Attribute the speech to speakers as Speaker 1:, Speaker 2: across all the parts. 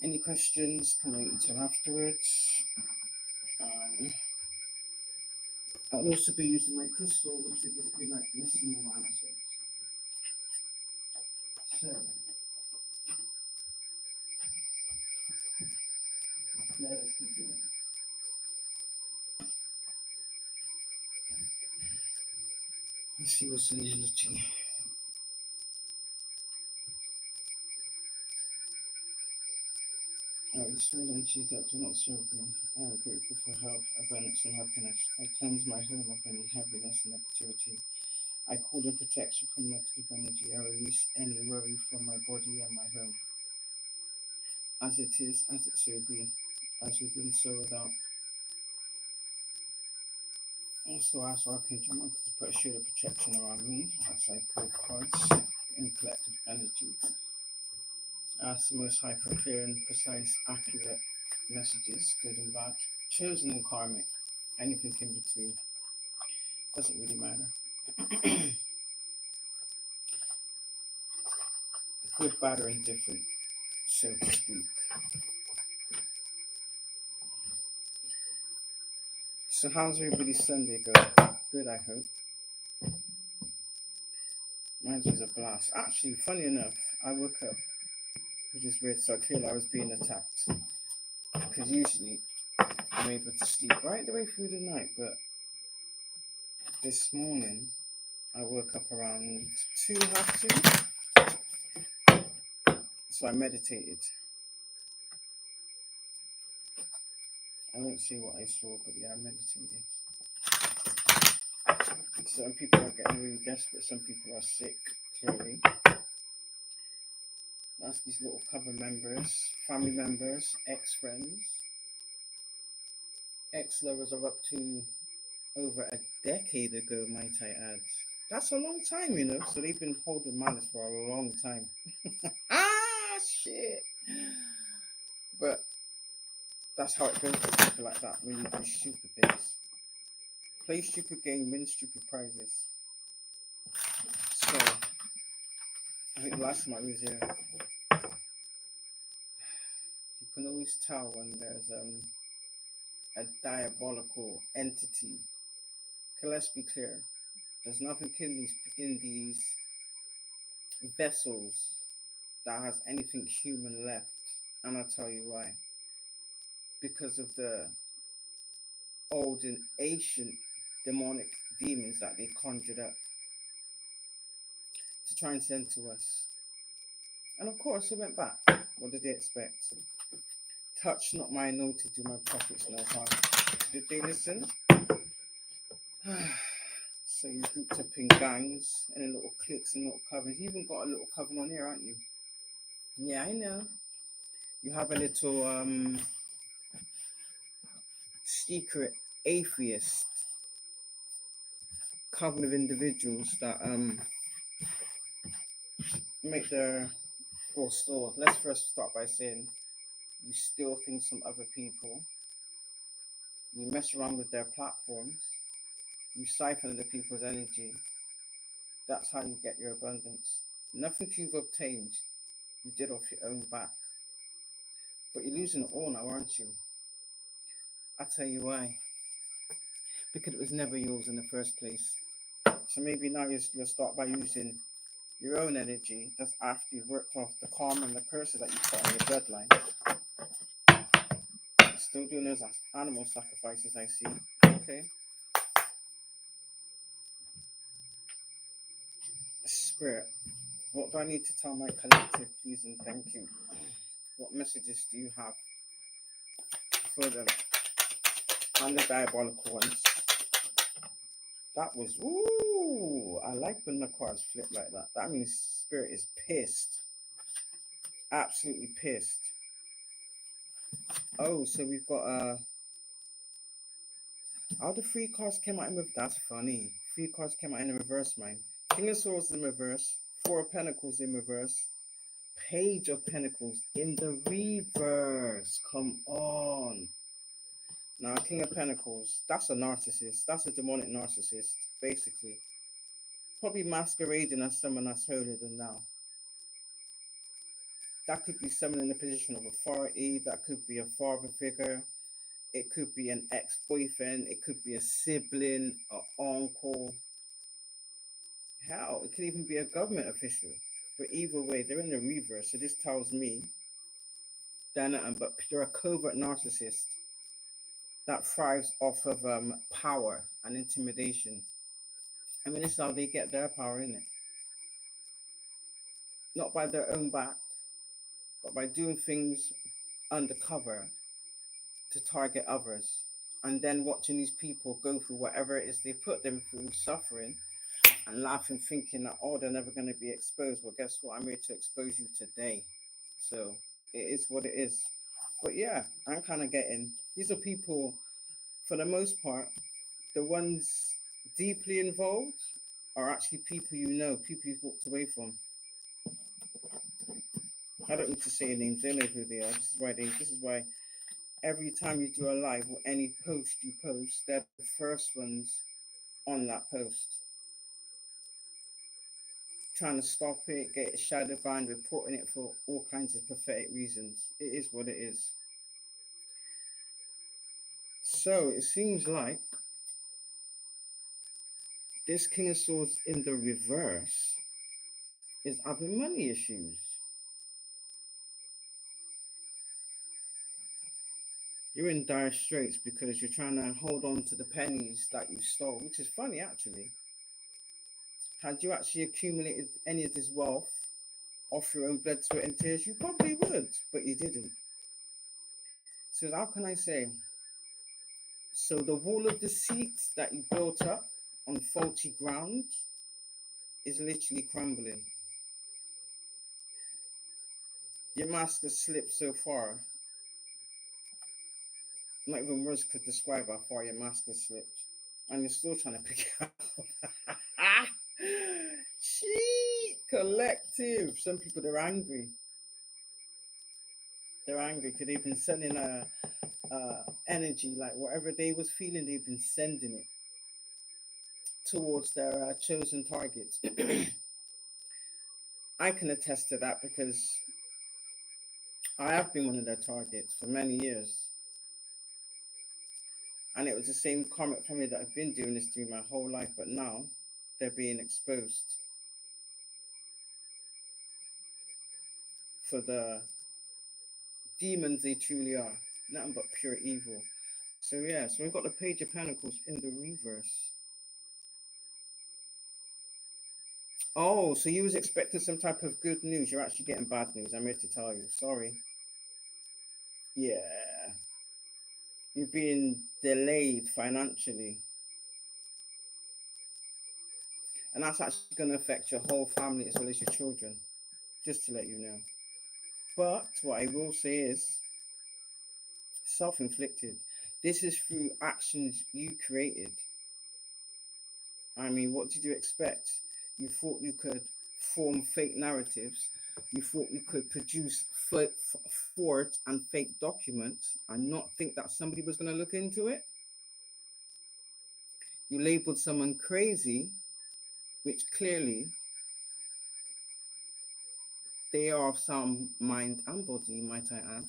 Speaker 1: Any questions? Can wait until afterwards. I'll also be using my crystal, which will just be like listening answers. So, let us begin. Let's see what's in the energy. These energies that do not serve me. I am grateful for health, abundance, and happiness. I cleanse my home of any heaviness and negativity. I call in protection from negative energy. I release any worry from my body and my home. As it is, as it shall be, as within, so without. Also, ask Archangel Michael to put a shield of protection around me as I pull cards in collective energy. Ask the Most High for clear and precise, accurate messages, good and bad, chosen and karmic, anything in between. Doesn't really matter. Good, bad, or indifferent, so to speak. So how's everybody's Sunday going? Good, I hope. Mine was a blast. Actually, funny enough, I woke up, which is weird, so I feel I was being attacked. Because usually I'm able to sleep right the way through the night, but this morning I woke up around 2, half 2. So I meditated. I won't say what I saw, but yeah, I meditated. Some people are getting really desperate, some people are sick, clearly. That's these little cover members, family members, ex-friends. Ex-lovers are up to over a decade ago, might I add. That's a long time, you know, so they've been holding malice for a long time. Shit. But that's how it goes with people like that when you do stupid things. Play stupid game, win stupid prizes. So, I think the last time I was here, you can always tell when there's a diabolical entity. Okay, let's be clear. There's nothing in these vessels that has anything human left. And I'll tell you why. Because of the old and ancient demonic demons that they conjured up to try and send to us. And of course, it went back. What did they expect? Touch not my anointed, do my prophets no harm. Did they listen? So you grouped up in gangs and in little cliques and little covens. You even got a little coven on here, aren't you? Yeah, I know. You have a little secret atheist coven of individuals that make their store. Let's first start by saying you steal things from other people. You mess around with their platforms. You siphon other people's energy. That's how you get your abundance. Nothing you've obtained, you did off your own back. But you're losing it all now, aren't you? I'll tell you why. Because it was never yours in the first place. So maybe now you'll start by using your own energy. That's after you've worked off the karma and the curses that you put on your bloodline. Still doing those animal sacrifices, I see. Okay. Spirit, what do I need to tell my collective, please and thank you? What messages do you have for them and the diabolical ones? That was, ooh, I like when the cards flip like that. That means Spirit is pissed. Absolutely pissed. Oh, so we've got all the 3 cards came out in reverse. That's funny. 3 cards came out in the reverse, man. King of Swords in reverse. 4 of Pentacles in reverse. Page of Pentacles in the reverse. Come on. Now, King of Pentacles, that's a narcissist. That's a demonic narcissist, basically. Probably masquerading as someone that's holier than thou. That could be someone in a position of authority. That could be a father figure. It could be an ex-boyfriend. It could be a sibling, an uncle. Hell, it could even be a government official. But either way, they're in the reverse. So this tells me they're nothing but they're a covert narcissist that thrives off of power and intimidation. I mean, this is how they get their power in it. Not by their own back, but by doing things undercover to target others. And then watching these people go through whatever it is they put them through, suffering, and laughing, thinking that, oh, they're never going to be exposed. Well, guess what? I'm here to expose you today. So it is what it is. But yeah, I'm kind of getting these are people, for the most part, the ones deeply involved are actually people you know, people you've walked away from. I don't need to say names, they know who they are. This is why every time you do a live or any post you post, they're the first ones on that post. Trying to stop it, get it shadow banned, reporting it for all kinds of pathetic reasons. It is what it is. So it seems like this King of Swords in the reverse is having money issues. You're in dire straits because you're trying to hold on to the pennies that you stole, which is funny actually. Had you actually accumulated any of this wealth off your own blood, sweat, and tears, you probably would, but you didn't. So, how can I say? So, the wall of deceit that you built up on faulty ground is literally crumbling. Your mask has slipped so far, not even words could describe how far your mask has slipped. And you're still trying to pick it up. She collective. Some people they're angry. They're angry because they've been sending energy, like whatever they was feeling, they've been sending it towards their chosen targets. I can attest to that because I have been one of their targets for many years. And it was the same karmic family that I've been doing this through my whole life, but now they're being exposed for the demons they truly are. Nothing but pure evil. So yeah, so we've got the Page of Pentacles in the reverse. Oh, so you was expecting some type of good news. You're actually getting bad news. I'm here to tell you. Sorry. Yeah. You're being delayed financially. And that's actually going to affect your whole family as well as your children. Just to let you know. But what I will say is self-inflicted. This is through actions you created. I mean, what did you expect? You thought you could form fake narratives. You thought you could produce forged and fake documents and not think that somebody was going to look into it. You labeled someone crazy, which clearly they are of sound mind and body, might I add.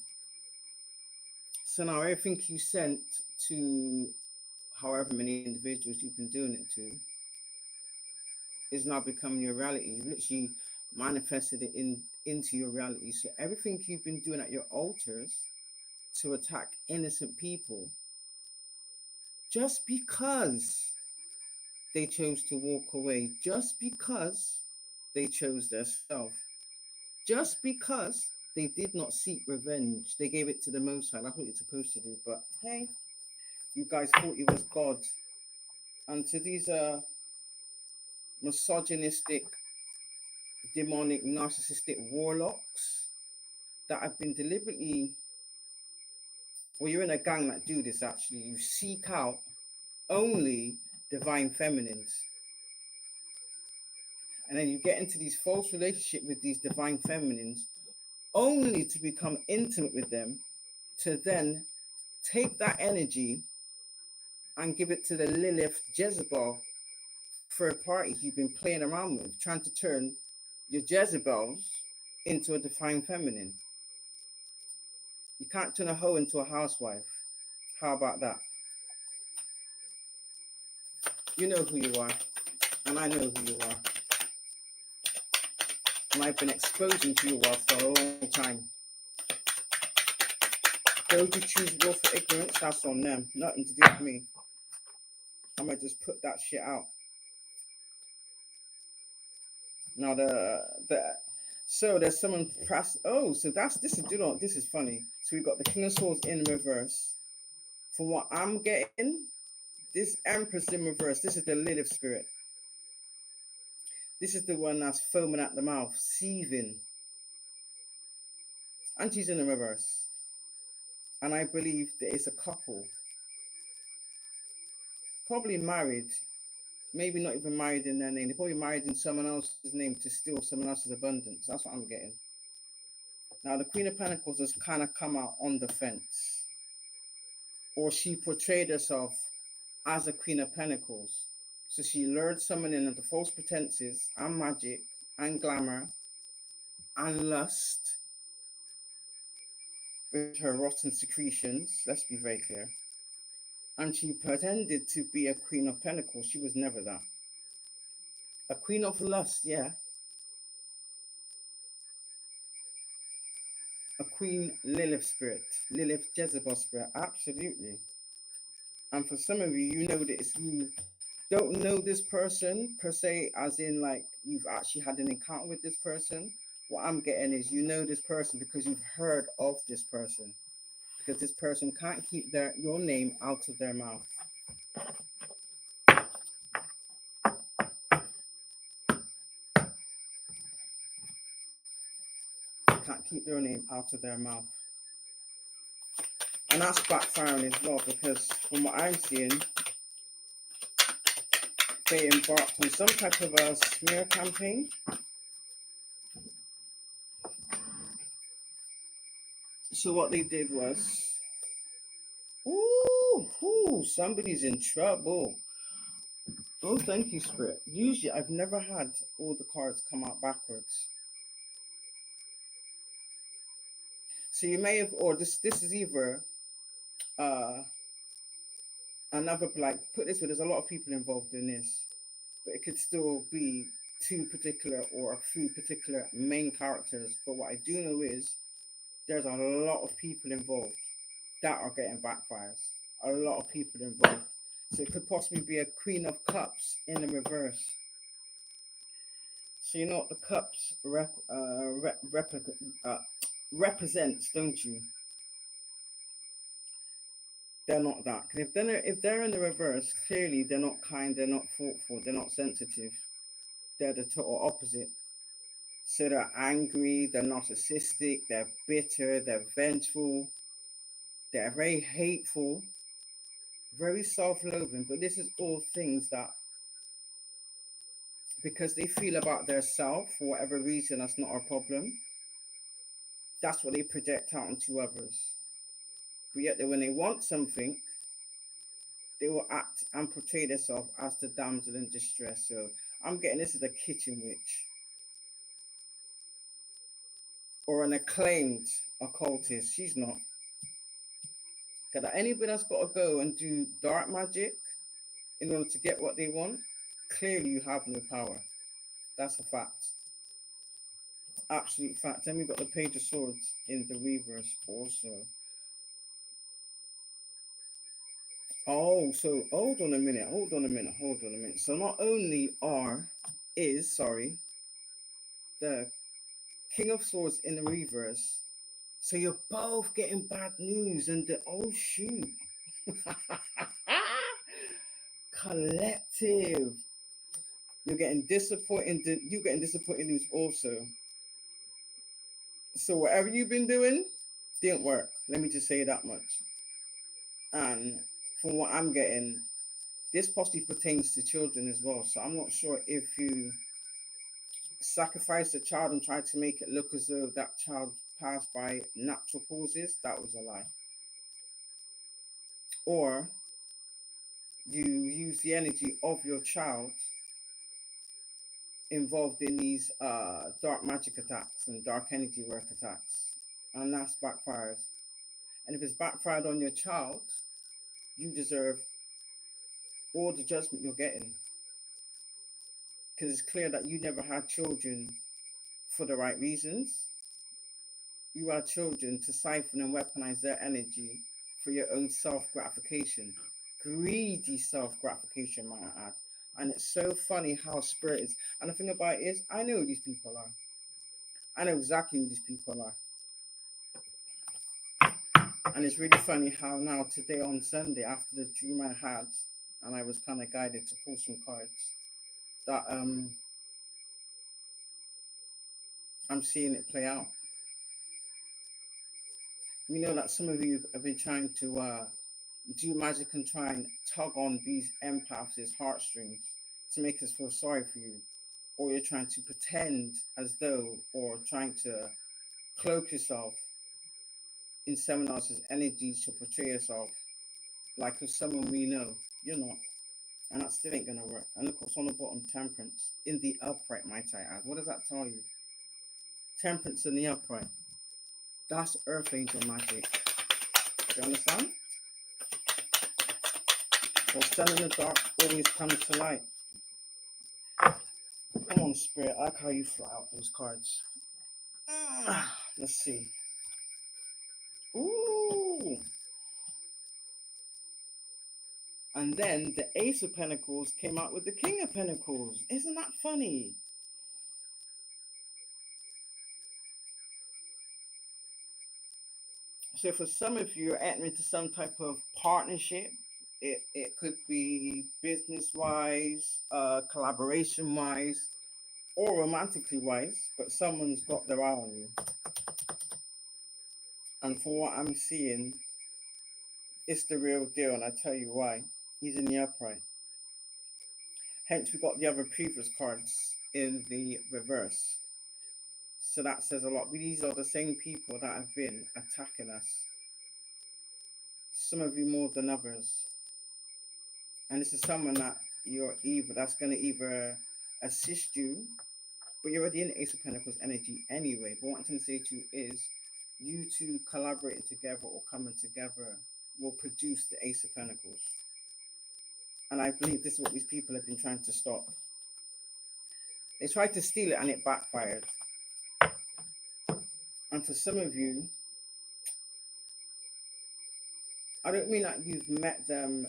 Speaker 1: So now everything you sent to however many individuals you've been doing it to is now becoming your reality. You've literally manifested it into your reality. So everything you've been doing at your altars to attack innocent people, just because they chose to walk away, just because they chose their self, just because they did not seek revenge, they gave it to the Most High. That's what you're supposed to do. But hey, you guys thought you was God. And to these misogynistic, demonic, narcissistic warlocks that have been deliberately, well, you're in a gang that do this actually. You seek out only divine feminines. And then you get into these false relationship with these divine feminines only to become intimate with them, to then take that energy and give it to the Lilith Jezebel third parties you've been playing around with, trying to turn your Jezebels into a divine feminine. You can't turn a hoe into a housewife. How about that? You know who you are, and I know who you are. And I've been exposing to you all for a long time. Those who choose willful ignorance, that's on them. Nothing to do with me. I'm gonna just put that shit out. Now the so there's someone press. Oh, so that's this is, you know, this is funny. So we got the King of Swords in reverse. From what I'm getting, this Empress in reverse. This is the Lilith spirit. This is the one that's foaming at the mouth, seething, and she's in the reverse. And I believe that it's a couple, probably married, maybe not even married in their name. They're probably married in someone else's name to steal someone else's abundance. That's what I'm getting. Now the Queen of Pentacles has kind of come out on the fence, or she portrayed herself as a Queen of Pentacles. So she lured someone in under false pretenses and magic and glamour and lust with her rotten secretions. Let's be very clear. And she pretended to be a Queen of Pentacles. She was never that. A Queen of Lust, yeah. A Queen Lilith spirit. Lilith Jezebel spirit, absolutely. And for some of you, you know that you don't know this person per se, as in like you've actually had an encounter with this person. What I'm getting is you know this person because you've heard of this person. Because this person can't keep your name out of their mouth. Can't keep their name out of their mouth. And that's backfiring as well, because from what I'm seeing, they embarked on some type of a smear campaign. So what they did was, somebody's in trouble. Oh, thank you, Spirit. Usually, I've never had all the cards come out backwards. So you may have, or this is either uh another, like, put this way, there's a lot of people involved in this, but it could still be two particular or a few particular main characters. But what I do know is there's a lot of people involved that are getting backfires. A lot of people involved. So it could possibly be a Queen of Cups in the reverse. So you know what the cups represents, don't you? They're not that. If they're in the reverse, clearly they're not kind, they're not thoughtful, they're not sensitive. They're the total opposite. So they're angry, they're narcissistic, they're bitter, they're vengeful, they're very hateful, very self-loathing. But this is all things that, because they feel about their self for whatever reason, that's not our problem. That's what they project out onto others. But yet, when they want something, they will act and portray themselves as the damsel in distress. So I'm getting this is a kitchen witch or an acclaimed occultist. She's not. Because anybody that's got to go and do dark magic in order to get what they want, clearly you have no power. That's a fact. Absolute fact. Then we've got the Page of Swords in the reverse also. Oh, so hold on a minute. So not only the King of Swords in the reverse, so you're both getting bad news and oh shoot. Collective. You're getting disappointing news also. So whatever you've been doing didn't work. Let me just say that much. And from what I'm getting, this possibly pertains to children as well. So I'm not sure if you sacrificed a child and tried to make it look as though that child passed by natural causes. That was a lie. Or you use the energy of your child involved in these dark magic attacks and dark energy work attacks, and that's backfired. And if it's backfired on your child, you deserve all the judgment you're getting, because it's clear that you never had children for the right reasons. You had children to siphon and weaponize their energy for your own self gratification. Greedy self gratification, might I add. And it's so funny how spirit is. And the thing about it is, I know who these people are. I know exactly who these people are. And it's really funny how now, today on Sunday, after the dream I had, and I was kind of guided to pull some cards, that I'm seeing it play out. We know that some of you have been trying to do magic and try and tug on these empaths' heartstrings to make us feel sorry for you, or you're trying to pretend as though, or trying to cloak yourself in someone else's energy to portray yourself like you're someone we know. You're not, and that still ain't gonna work. And look what's on the bottom: temperance in the upright, might I add. What does that tell you? Temperance in the upright. That's earth angel magic. Do you understand? What's done in the dark always comes to light. Come on, spirit. I like how you fly out those cards. Let's see. Ooh. And then the Ace of Pentacles came out with the King of Pentacles. Isn't that funny? So for some of you, you're entering into some type of partnership. It could be business-wise, collaboration-wise, or romantically-wise, but someone's got their eye on you. And for what I'm seeing, it's the real deal, and I tell you why. He's in the upright. Hence, we got the other previous cards in the reverse. So that says a lot. These are the same people that have been attacking us. Some of you more than others. And this is someone that that's going to either assist you, but you're already in Ace of Pentacles energy anyway. But what I'm trying to say to you is, you two collaborating together or coming together will produce the Ace of Pentacles. And I believe this is what these people have been trying to stop. They tried to steal it and it backfired. And for some of you, I don't mean that you've met them,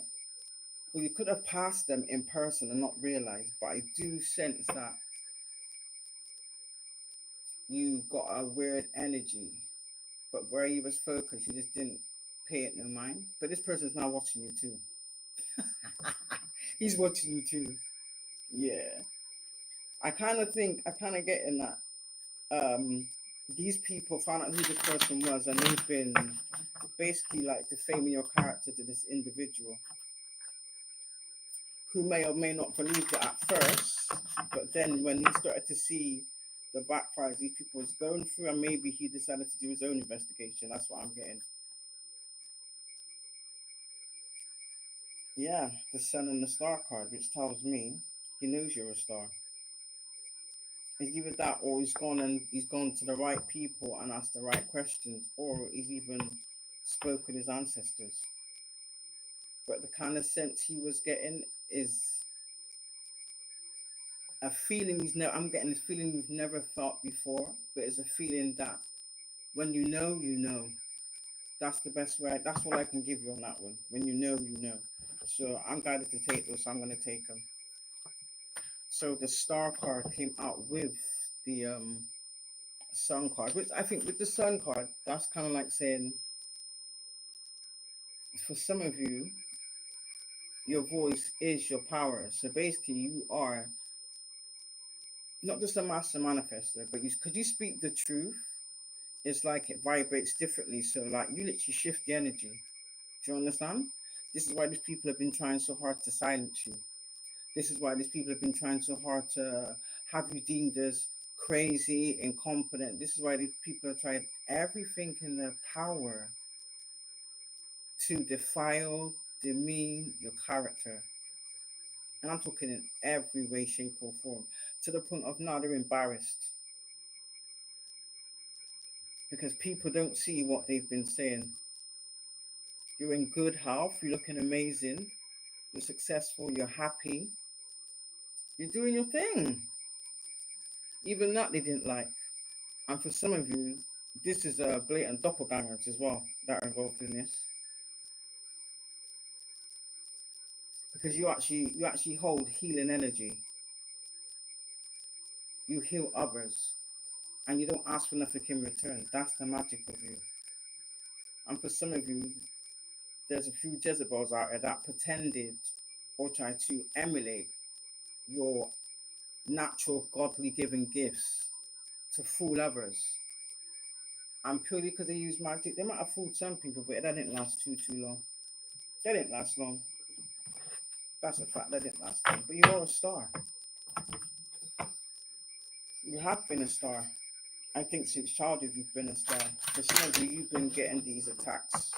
Speaker 1: or you could have passed them in person and not realized, but I do sense that you got a weird energy, but where you was focused, you just didn't pay it no mind. But this person's now watching you too. He's watching you too. Yeah. I kind of get in that these people found out who this person was, and they've been basically like defaming your character to this individual who may or may not believe it at first, but then when he started to see the backfires these people was going through, and maybe he decided to do his own investigation. That's what I'm getting. Yeah, the Sun and the Star card, which tells me he knows you're a star. It's either that, or he's gone to the right people and asked the right questions, or he's even spoke with his ancestors. But the kind of sense he was getting is a feeling I'm getting this feeling you've never felt before, but it's a feeling that when you know, you know. That's the best way. That's all I can give you on that one. When you know, you know. So I'm guided to take those. So I'm going to take them. So the Star card came out with the Sun card, which I think with the Sun card, that's kind of like saying, for some of you, your voice is your power. So basically, you are not just a master manifester, but because you speak the truth, it's like it vibrates differently. So like you literally shift the energy. Do you understand? This is why these people have been trying so hard to silence you. This is why these people have been trying so hard to have you deemed as crazy, incompetent. This is why these people have tried everything in their power to defile, demean your character. And I'm talking in every way, shape, or form, to the point of now they're embarrassed because people don't see what they've been saying. You're in good health, you're looking amazing, you're successful, you're happy, you're doing your thing. Even that they didn't like. And for some of you, this is a blatant doppelgangers as well that are involved in this. Because you actually hold healing energy. You heal others and you don't ask for nothing in return. That's the magic of you. And for some of you, there's a few Jezebels out there that pretended or tried to emulate your natural godly given gifts to fool others. And purely because they use magic, they might have fooled some people, but that didn't last too long. They didn't last long. That's a fact. That didn't last long. But you are a star. You have been a star. I think since childhood you've been a star. For some of you, you've been getting these attacks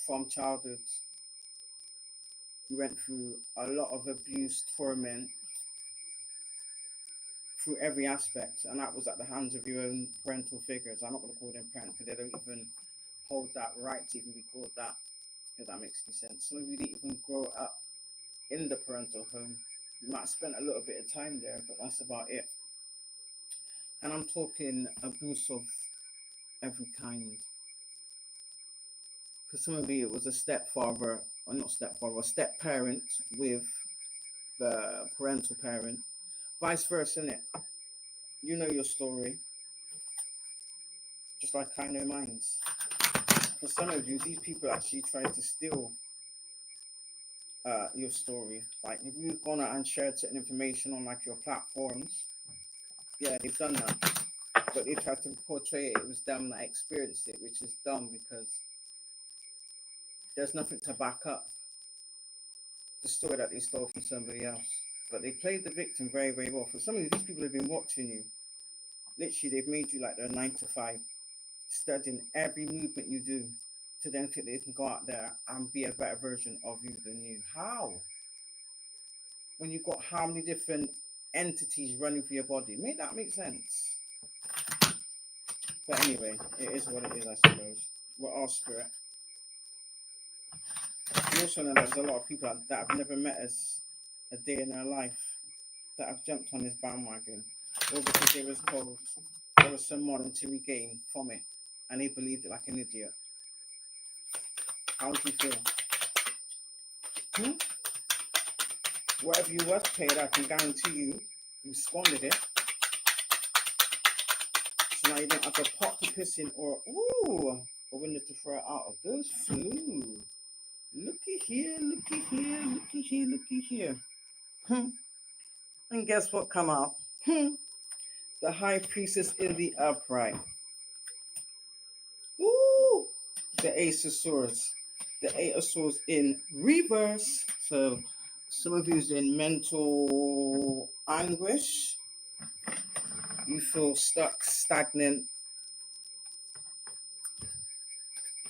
Speaker 1: from childhood. You went through a lot of abuse, torment, through every aspect, and that was at the hands of your own parental figures. I'm not going to call them parents because they don't even hold that right to even be called that, if that makes any sense. Some of you didn't even grow up in the parental home. You might have spent a little bit of time there, but that's about it. And I'm talking abuse of every kind. For some of you, it was a stepfather, or not stepfather, a step parent with the parental parent. Vice versa, innit? You know your story, just like I know mine. For some of you, these people actually tried to steal your story. Like if you've gone out and shared certain information on like your platforms, yeah, they've done that. But they tried to portray it was them that experienced it, which is dumb because there's nothing to back up the story that they stole from somebody else. But they played the victim very, very well. For some of these people have been watching you. Literally, they've made you like their 9 to 5, studying every movement you do to then think they can go out there and be a better version of you than you. How? When you've got how many different entities running through your body? Make that make sense? But anyway, it is what it is, I suppose. We're all spirit. You also know there's a lot of people that have never met us a day in their life that have jumped on this bandwagon, or because they was told there was some monetary gain from it and they believed it like an idiot. How do you feel? Whatever you was paid, I can guarantee you squandered it. So now you don't have a pot to piss in or a window to throw it out of. Those flew. Looky here, looky here, looky here, looky here. And guess what come out? The high priestess in the upright. Woo! The ace of swords. The eight of swords in reverse. So some of you's in mental anguish. You feel stuck, stagnant.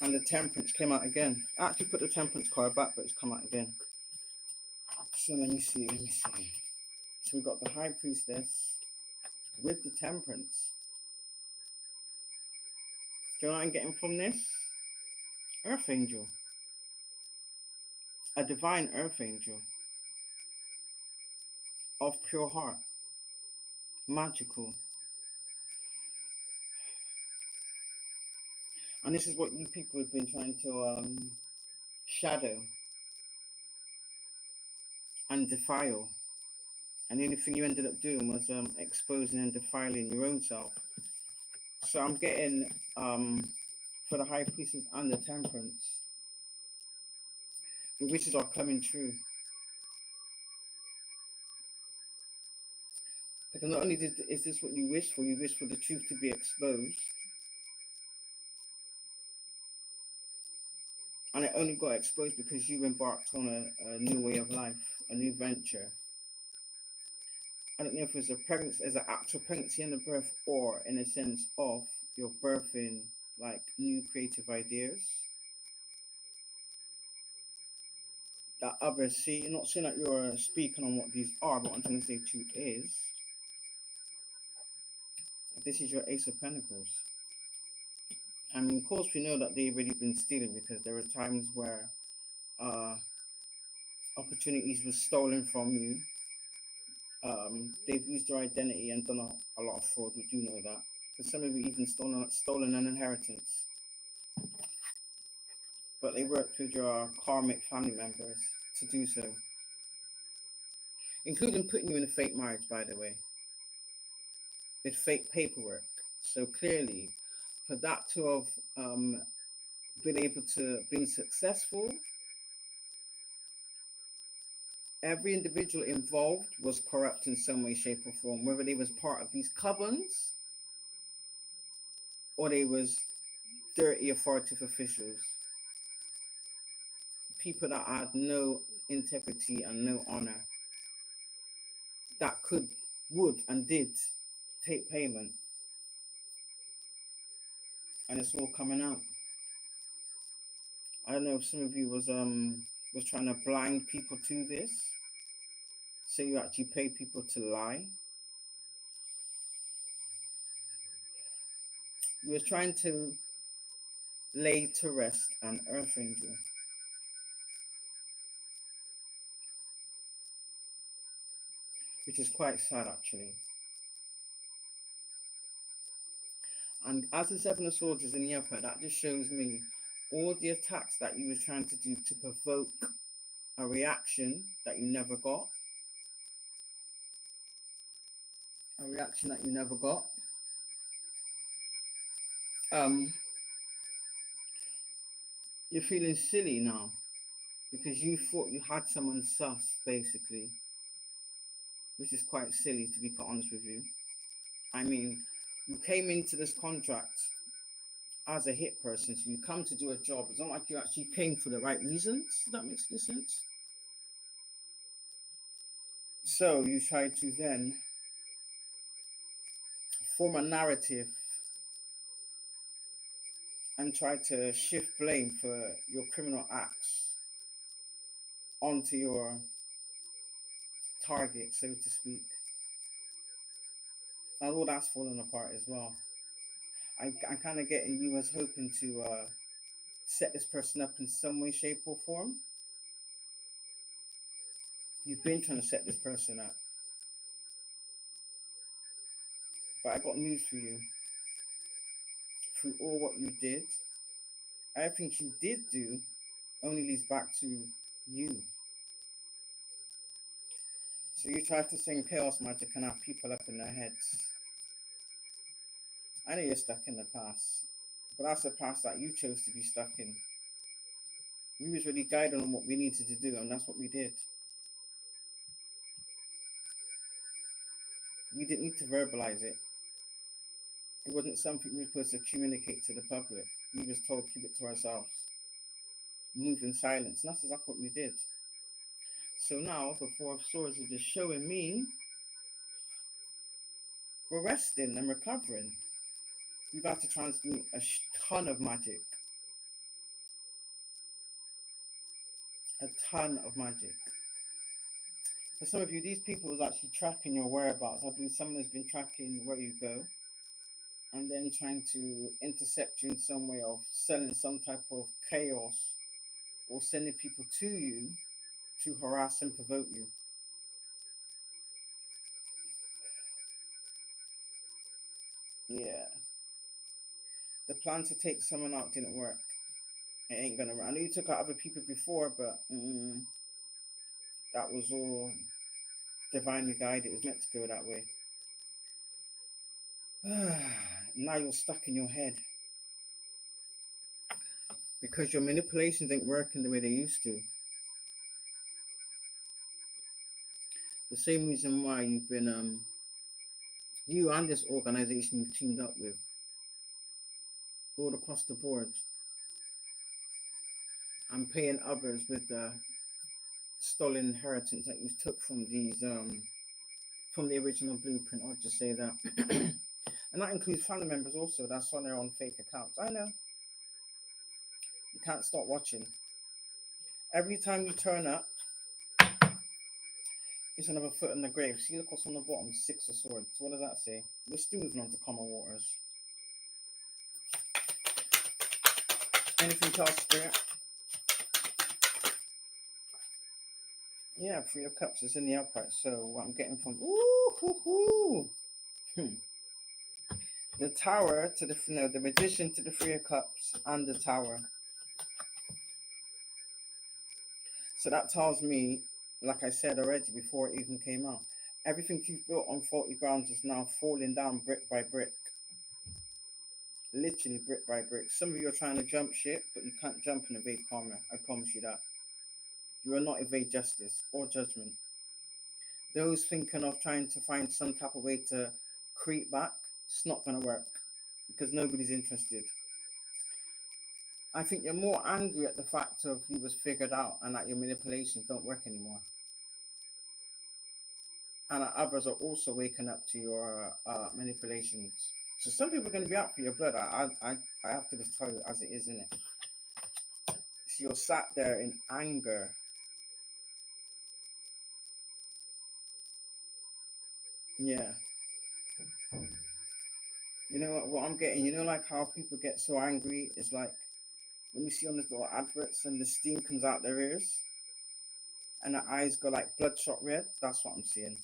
Speaker 1: And the temperance came out again. I actually put the temperance card back, but it's come out again. So let me see. So we got the high priestess with the temperance. Do you know what I'm getting from this? Earth angel. A divine earth angel. Of pure heart. Magical. And this is what you people have been trying to shadow and defile. And the only thing you ended up doing was exposing and defiling your own self. So I'm getting for the high priestess and the temperance, the wishes are coming true. Because not only is this what you wish for the truth to be exposed. And it only got exposed because you embarked on a new way of life, a new venture. I don't know if it's a pregnancy, as an actual pregnancy and a birth, or in a sense of you're birthing like new creative ideas. that others see. Not saying that you're speaking on what these are, but what I'm trying to say to you is this is your Ace of Pentacles. I mean, of course, we know that they've already been stealing because there were times where uh, opportunities were stolen from you. They've used your identity and done a lot of fraud. We do know that. For some of you, even stolen an inheritance. But they worked with your karmic family members to do so, including putting you in a fake marriage, by the way, with fake paperwork. So clearly, for that to have been able to be successful, every individual involved was corrupt in some way, shape, or form, whether they was part of these covens or they was dirty authoritative officials, people that had no integrity and no honor, that would, and did take payment, and it's all coming out. I don't know if some of you was trying to blind people to this, so you actually pay people to lie. You were trying to lay to rest an earth angel, which is quite sad actually. And as the Seven of Swords is in the upper, that just shows me all the attacks that you were trying to do to provoke a reaction that you never got. A reaction that you never got. You're feeling silly now because you thought you had someone sus, basically, which is quite silly to be quite honest with you. I mean, you came into this contract as a hit person, so you come to do a job. It's not like you actually came for the right reasons. Does that make any sense? So you try to then form a narrative and try to shift blame for your criminal acts onto your target, so to speak. And all that's falling apart as well. I'm kind of getting you as hoping to set this person up in some way, shape, or form. You've been trying to set this person up. But I got news for you. Through all what you did, everything you did do only leads back to you. So you try to sing chaos magic and have people up in their heads. I know you're stuck in the past, but that's the past that you chose to be stuck in. We was really guided on what we needed to do, and that's what we did. We didn't need to verbalize it. It wasn't something we were supposed to communicate to the public. We was told keep it to ourselves. Move in silence. And that's exactly what we did. So now the Four of Swords is just showing me we're resting and recovering. We've had to transmute a ton of magic. A ton of magic. For some of you, these people was actually tracking your whereabouts. I believe someone has been tracking where you go and then trying to intercept you in some way of selling some type of chaos or sending people to you to harass and provoke you. Yeah. The plan to take someone out didn't work. It ain't gonna work. I know you took out other people before, but that was all divinely guided. It was meant to go that way. Now you're stuck in your head because your manipulations ain't working the way they used to. The same reason why you've been you and this organization you've teamed up with all across the board and paying others with the stolen inheritance that you took from these from the original blueprint. I'll just say that. And that includes family members also that's on their own fake accounts. I know. You can't stop watching. Every time you turn up, It's another foot in the grave. See the cross on the bottom, six of swords. What does that say? We're still moving on to common waters. Anything else, Spirit? Yeah, Three of Cups is in the upright. So what I'm getting from the Tower to the the Magician to the Three of Cups and the Tower. So that tells me, like I said already before it even came out, everything you've built on faulty grounds is now falling down brick by brick. Literally brick by brick. Some of you are trying to jump ship, but you can't jump and evade karma. I promise you that. You will not evade justice or judgment. Those thinking of trying to find some type of way to creep back, it's not going to work because nobody's interested. I think you're more angry at the fact of you was figured out and that your manipulations don't work anymore. And that others are also waking up to your manipulations. So some people are going to be out for your blood. I have to just tell you as it is, isn't it? So you're sat there in anger. Yeah. You know what I'm getting? You know, like how people get so angry? It's like when you see on the little adverts and the steam comes out their ears and their eyes go like bloodshot red. That's what I'm seeing.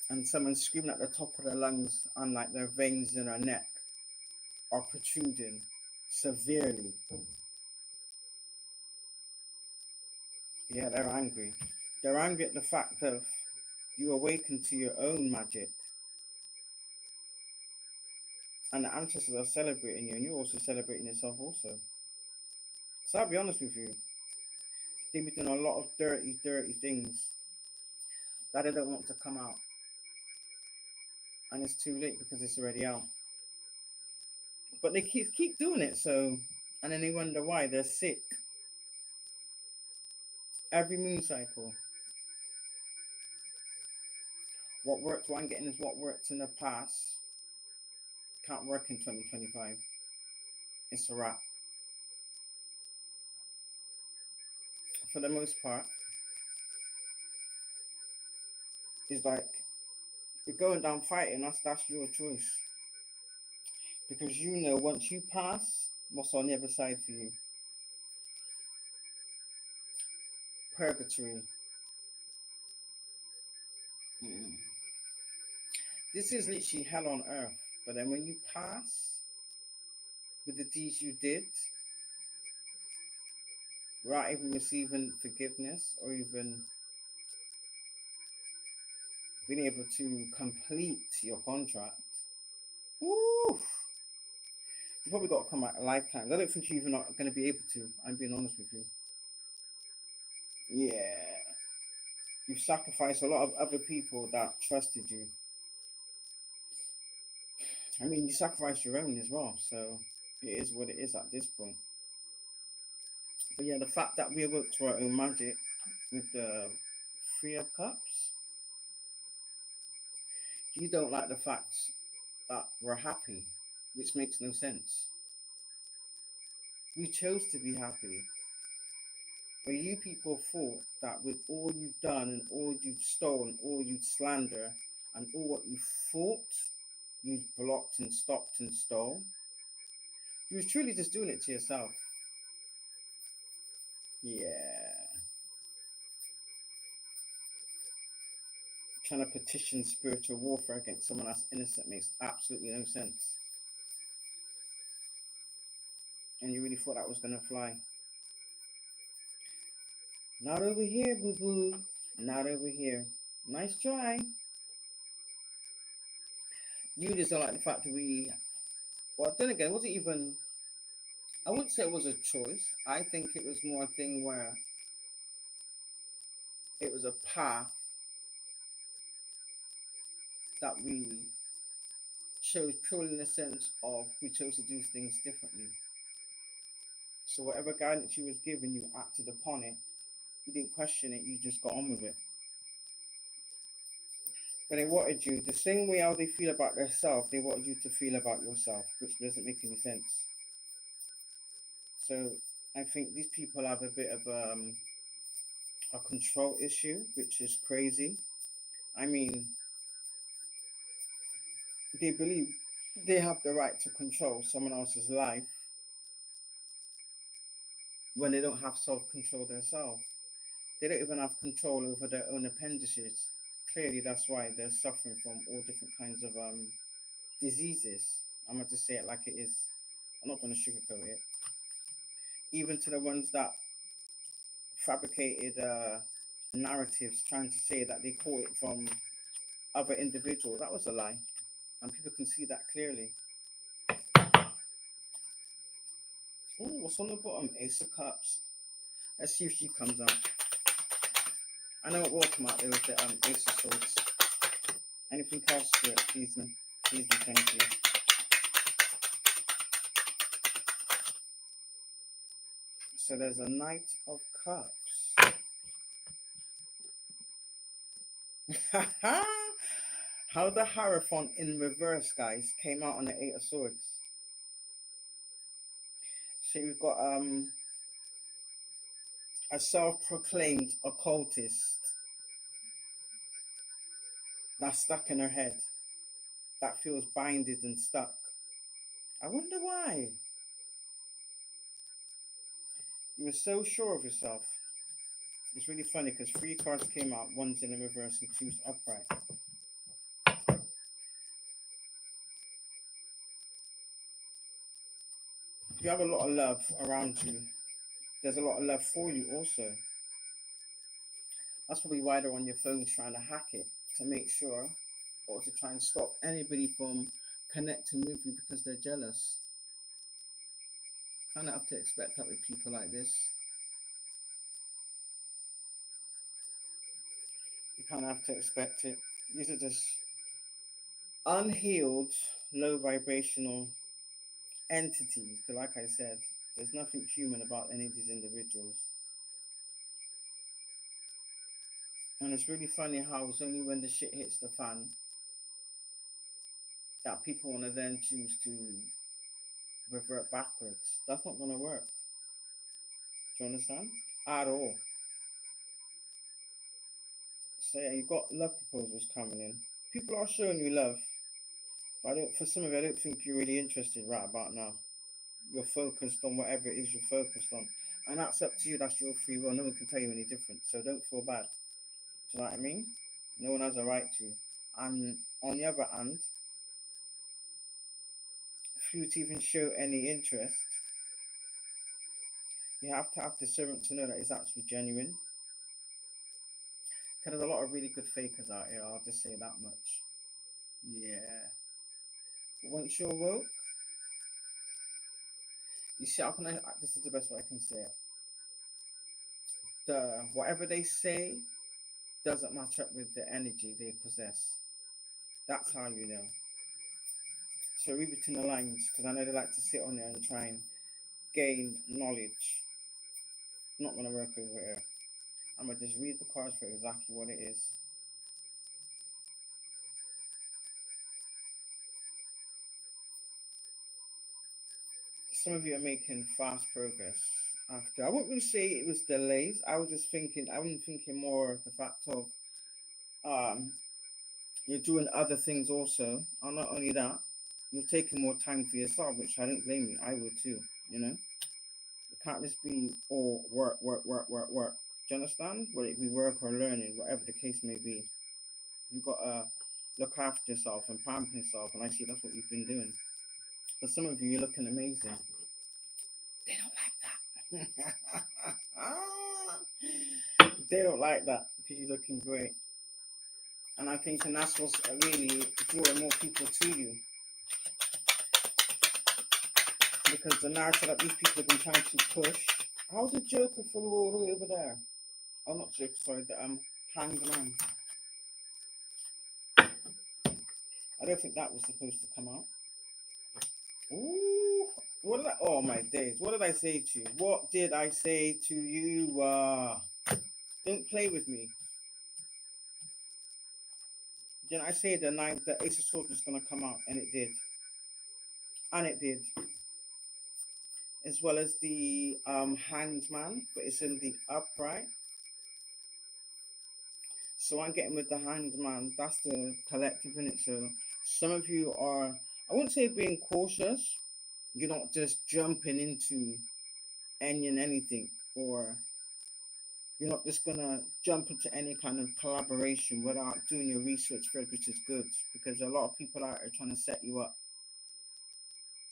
Speaker 1: And someone screaming at the top of their lungs and like their veins in their neck are protruding severely. Yeah, they're angry. They're angry at the fact of you awaken to your own magic and the ancestors are celebrating you and you're also celebrating yourself also. So I'll be honest with you, they've been doing a lot of dirty, dirty things that they don't want to come out. And it's too late because it's already out. But they keep doing it, so and then they wonder why they're sick. Every moon cycle. What I'm getting is what worked in the past can't work in 2025. It's a wrap. For the most part, it's like you're going down fighting, that's your choice. Because you know once you pass, what's on the other side for you? Purgatory. Mm. This is literally hell on earth. But then when you pass with the deeds you did, without even receiving forgiveness or even being able to complete your contract, woo, you probably got to come back a lifetime. I don't think you're even not going to be able to. I'm being honest with you. Yeah. You've sacrificed a lot of other people that trusted you. I mean, you sacrificed your own as well. So it is what it is at this point. But yeah, the fact that we awoke to our own magic with the Three of Cups, you don't like the fact that we're happy, which makes no sense. We chose to be happy. But you people thought that with all you've done and all you've stolen, all you've slandered, and all what you thought you've blocked and stopped and stole, you was truly just doing it to yourself. Yeah. Trying to petition spiritual warfare against someone that's innocent makes absolutely no sense. And you really thought that was going to fly. Not over here, boo boo. Not over here. Nice try. You just don't like the fact that we. Well, then again, was it even. I wouldn't say it was a choice. I think it was more a thing where it was a path that we chose purely in the sense of we chose to do things differently. So whatever guidance you was given, you acted upon it. You didn't question it. You just got on with it. But they wanted you the same way how they feel about themselves. They wanted you to feel about yourself, which doesn't make any sense. So I think these people have a bit of a control issue, which is crazy. I mean, they believe they have the right to control someone else's life when they don't have self control themselves. They don't even have control over their own appendages. Clearly, that's why they're suffering from all different kinds of diseases. I'm going to say it like it is. I'm not going to sugarcoat it. Even to the ones that fabricated narratives trying to say that they caught it from other individuals, that was a lie. And people can see that clearly. Oh, what's on the bottom? Ace of Cups. Let's see if she comes out. I know it will come out there with the Ace of Swords. Anything else to it, please, man? Please, and thank you. So there's a Knight of Cups. How the Hierophant in reverse, guys, came out on the Eight of Swords. So we've got a self-proclaimed occultist that's stuck in her head, that feels binded and stuck. I wonder why. You were so sure of yourself. It's really funny because three cards came out, one's in the reverse and two's upright. You have a lot of love around you. There's a lot of love for you also. That's probably why they're on your phone trying to hack it, to make sure, or to try and stop anybody from connecting with you because they're jealous. Kind of have to expect that with people like this. You kind of have to expect it. These are just unhealed, low vibrational entities. Because, like I said, there's nothing human about any of these individuals. And it's really funny how it's only when the shit hits the fan that people want to then choose to revert backwards. That's not going to work. Do you understand? At all. So yeah, you've got love proposals coming in. People are showing you love, but for some of you, I don't think you're really interested right about now. You're focused on whatever it is you're focused on, and that's up to you. That's your free will. No one can tell you any different. So don't feel bad. Do you know what I mean? No one has a right to. And on the other hand, for you to even show any interest, you have to have discernment to know that it's actually genuine. Because there's a lot of really good fakers out here. I'll just say that much. Yeah. Once you're woke, you see, how can I? This is the best way I can say it. The whatever they say doesn't match up with the energy they possess. That's how you know. So read between the lines, because I know they like to sit on there and try and gain knowledge. Not gonna work over here. I'm gonna just read the cards for exactly what it is. Some of you are making fast progress. After I wouldn't really say it was delays. I was just thinking. I was thinking more of the fact of um you're doing other things also, and not only that, you're taking more time for yourself, which I don't blame you. I would too. You know, it can't just be all work, work, work, work, work. Do you understand? Whether it be work or learning, whatever the case may be, you gotta look after yourself and pamper yourself. And I see that's what you've been doing. For some of you, you're looking amazing. They don't like that. They don't like that because you're looking great. And I think and that's what's really drawing more people to you. Because the narrative that these people have been trying to push. How's the Joker fall all the way over there? Oh, not Joker, sorry, the Hanged Man. I don't think that was supposed to come out. Ooh, what did I? Oh my days! What did I say to you? What did I say to you? Don't play with me. Did I say the Ace of Swords was gonna come out, and it did, and it did, as well as the Hanged Man, but it's in the upright. So I'm getting with the hand, man. That's the collective in it. So some of you are, I wouldn't say being cautious. You're not just jumping into any and anything, or you're not just gonna jump into any kind of collaboration without doing your research first, which is good because a lot of people out are trying to set you up.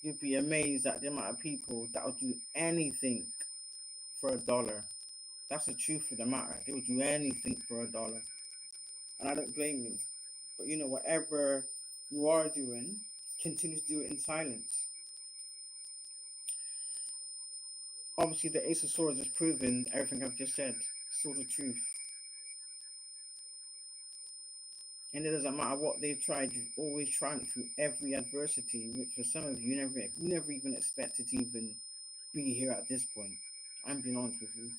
Speaker 1: You'd be amazed at the amount of people that will do anything for a dollar. That's the truth of the matter. They will do anything for a dollar, and I don't blame you. But you know, whatever you are doing, continue to do it in silence. Obviously, the Ace of Swords has proven everything I've just said. It's all the truth. And it doesn't matter what they've tried, you've always triumphed through every adversity, which for some of you never even expected to even be here at this point. I'm being honest with you.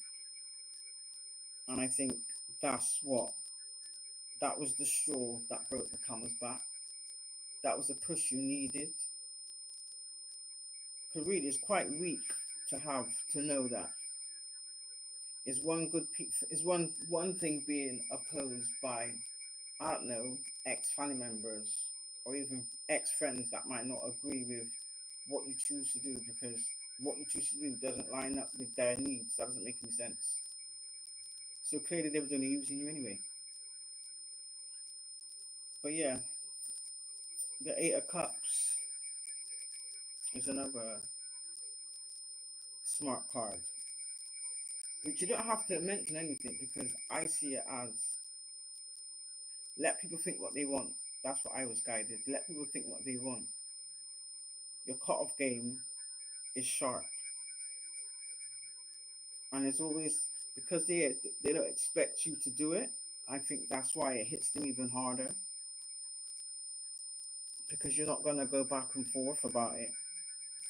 Speaker 1: And I think that's what that was the straw that broke the camel's back. That was the push you needed. Because really it's quite weak to have to know that is one good is one thing being opposed by, I don't know, ex family members or even ex friends that might not agree with what you choose to do because what you choose to do doesn't line up with their needs. That doesn't make any sense. So clearly they was only using you anyway. But yeah, the Eight of Cups is another smart card. But you don't have to mention anything because I see it as let people think what they want. That's what I was guided. Let people think what they want. Your cut-off game is sharp. And it's always because they don't expect you to do it. I think that's why it hits them even harder because you're not gonna go back and forth about it.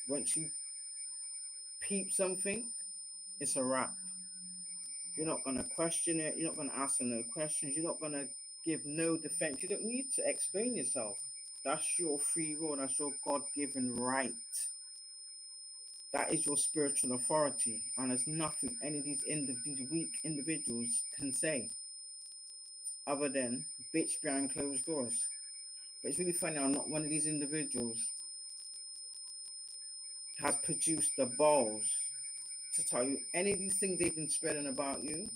Speaker 1: Once you peep something, it's a wrap. You're not gonna question it. You're not gonna ask them no questions. You're not gonna give no defense. You don't need to explain yourself. That's your free will. That's your God-given right. That is your spiritual authority, and there's nothing any of these weak individuals can say other than bitch behind closed doors. But it's really funny how not one of these individuals has produced the balls to tell you any of these things they've been spreading about you.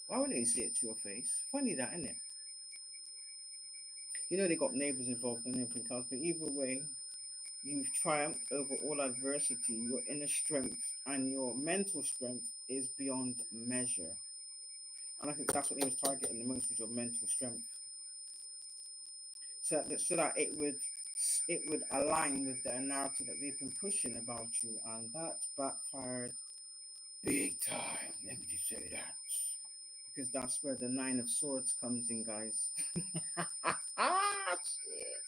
Speaker 1: Why would they say it to your face? Funny that, isn't it? You know they got neighbors involved and everything else, but either way, you've triumphed over all adversity. Your inner strength and your mental strength is beyond measure. And I think that's what they was targeting the most was your mental strength. So that it would align with the narrative that they've been pushing about you, and that backfired big time. Let me just say that because that's where the Nine of Swords comes in, guys. Shit.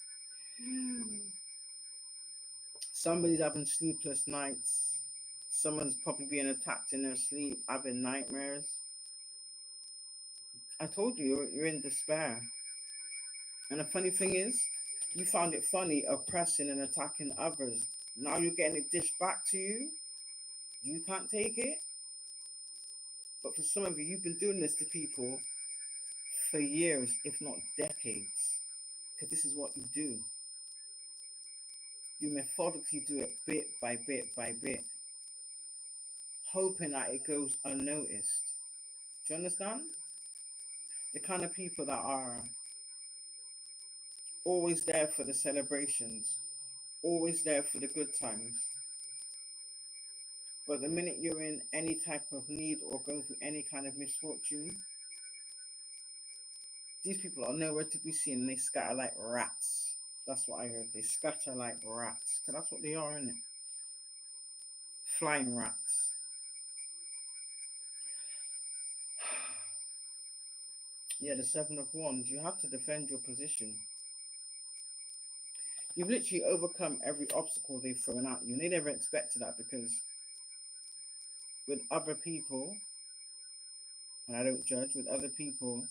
Speaker 1: Somebody's having sleepless nights. Someone's probably being attacked in their sleep, having nightmares. I told you, you're in despair. And the funny thing is, you found it funny oppressing and attacking others. Now you're getting it dished back to you. You can't take it. But for some of you, you've been doing this to people for years, if not decades. Because this is what you do. You methodically do it bit by bit by bit, hoping that it goes unnoticed. Do you understand? The kind of people that are always there for the celebrations, always there for the good times. But the minute you're in any type of need or going through any kind of misfortune, these people are nowhere to be seen and they scatter like rats. That's what I heard. They scatter like rats. Because that's what they are, isn't it? Flying rats. Yeah, the Seven of Wands. You have to defend your position. You've literally overcome every obstacle they've thrown at you. And they never expected that because with other people, and I don't judge, with other people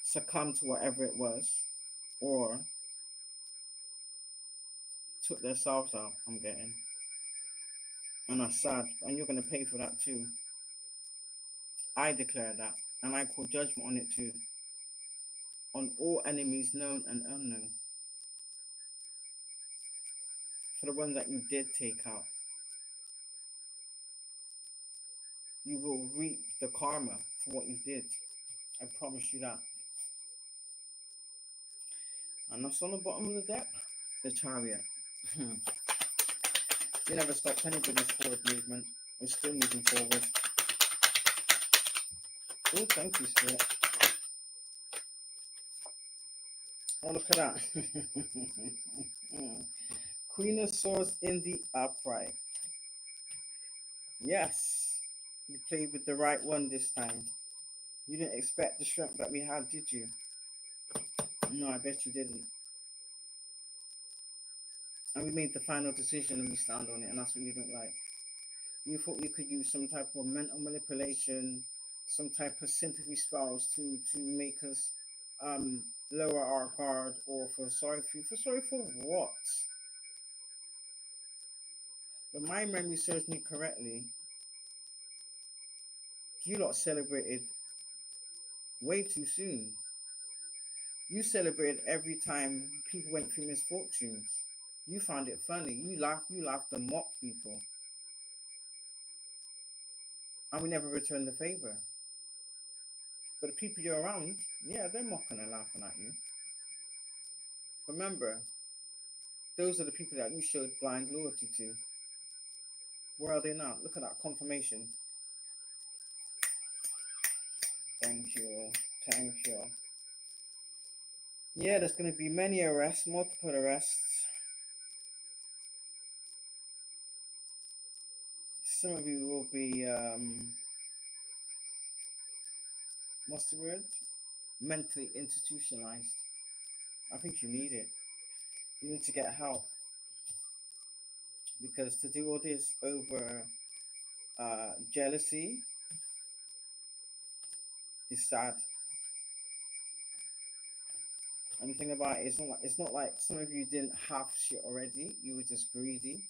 Speaker 1: succumb to whatever it was or took their selves out, I'm getting. And that's sad. And you're going to pay for that too. I declare that. And I call judgment on it too. on all enemies known and unknown. For the ones that you did take out, you will reap the karma for what you did. I promise you that. And that's on the bottom of the deck, the Chariot. You never stopped anybody's forward movement. We're still moving forward. Oh, thank you, Spirit. Oh, look at that. Queen of Swords in the upright. Yes, you played with the right one this time. You didn't expect the strength that we had, did you? No, I bet you didn't. And we made the final decision and we stand on it, and that's what you don't like. You thought you could use some type of mental manipulation, some type of sympathy spells to make us lower our guard or feel sorry for you. For sorry for what? But my memory serves me correctly. You lot celebrated way too soon. You celebrated every time people went through misfortunes. You found it funny. You laughed and mocked people. And we never returned the favor. But the people you're around, yeah, they're mocking and laughing at you. Remember, those are the people that you showed blind loyalty to. Where are they now? Look at that confirmation. Thank you. Thank you. Yeah, there's going to be many arrests, multiple arrests. Some of you will be, what's the word? Mentally institutionalized. I think you need it. You need to get help. Because to do all this over jealousy is sad. And the thing about it, it's not like some of you didn't have shit already. You were just greedy.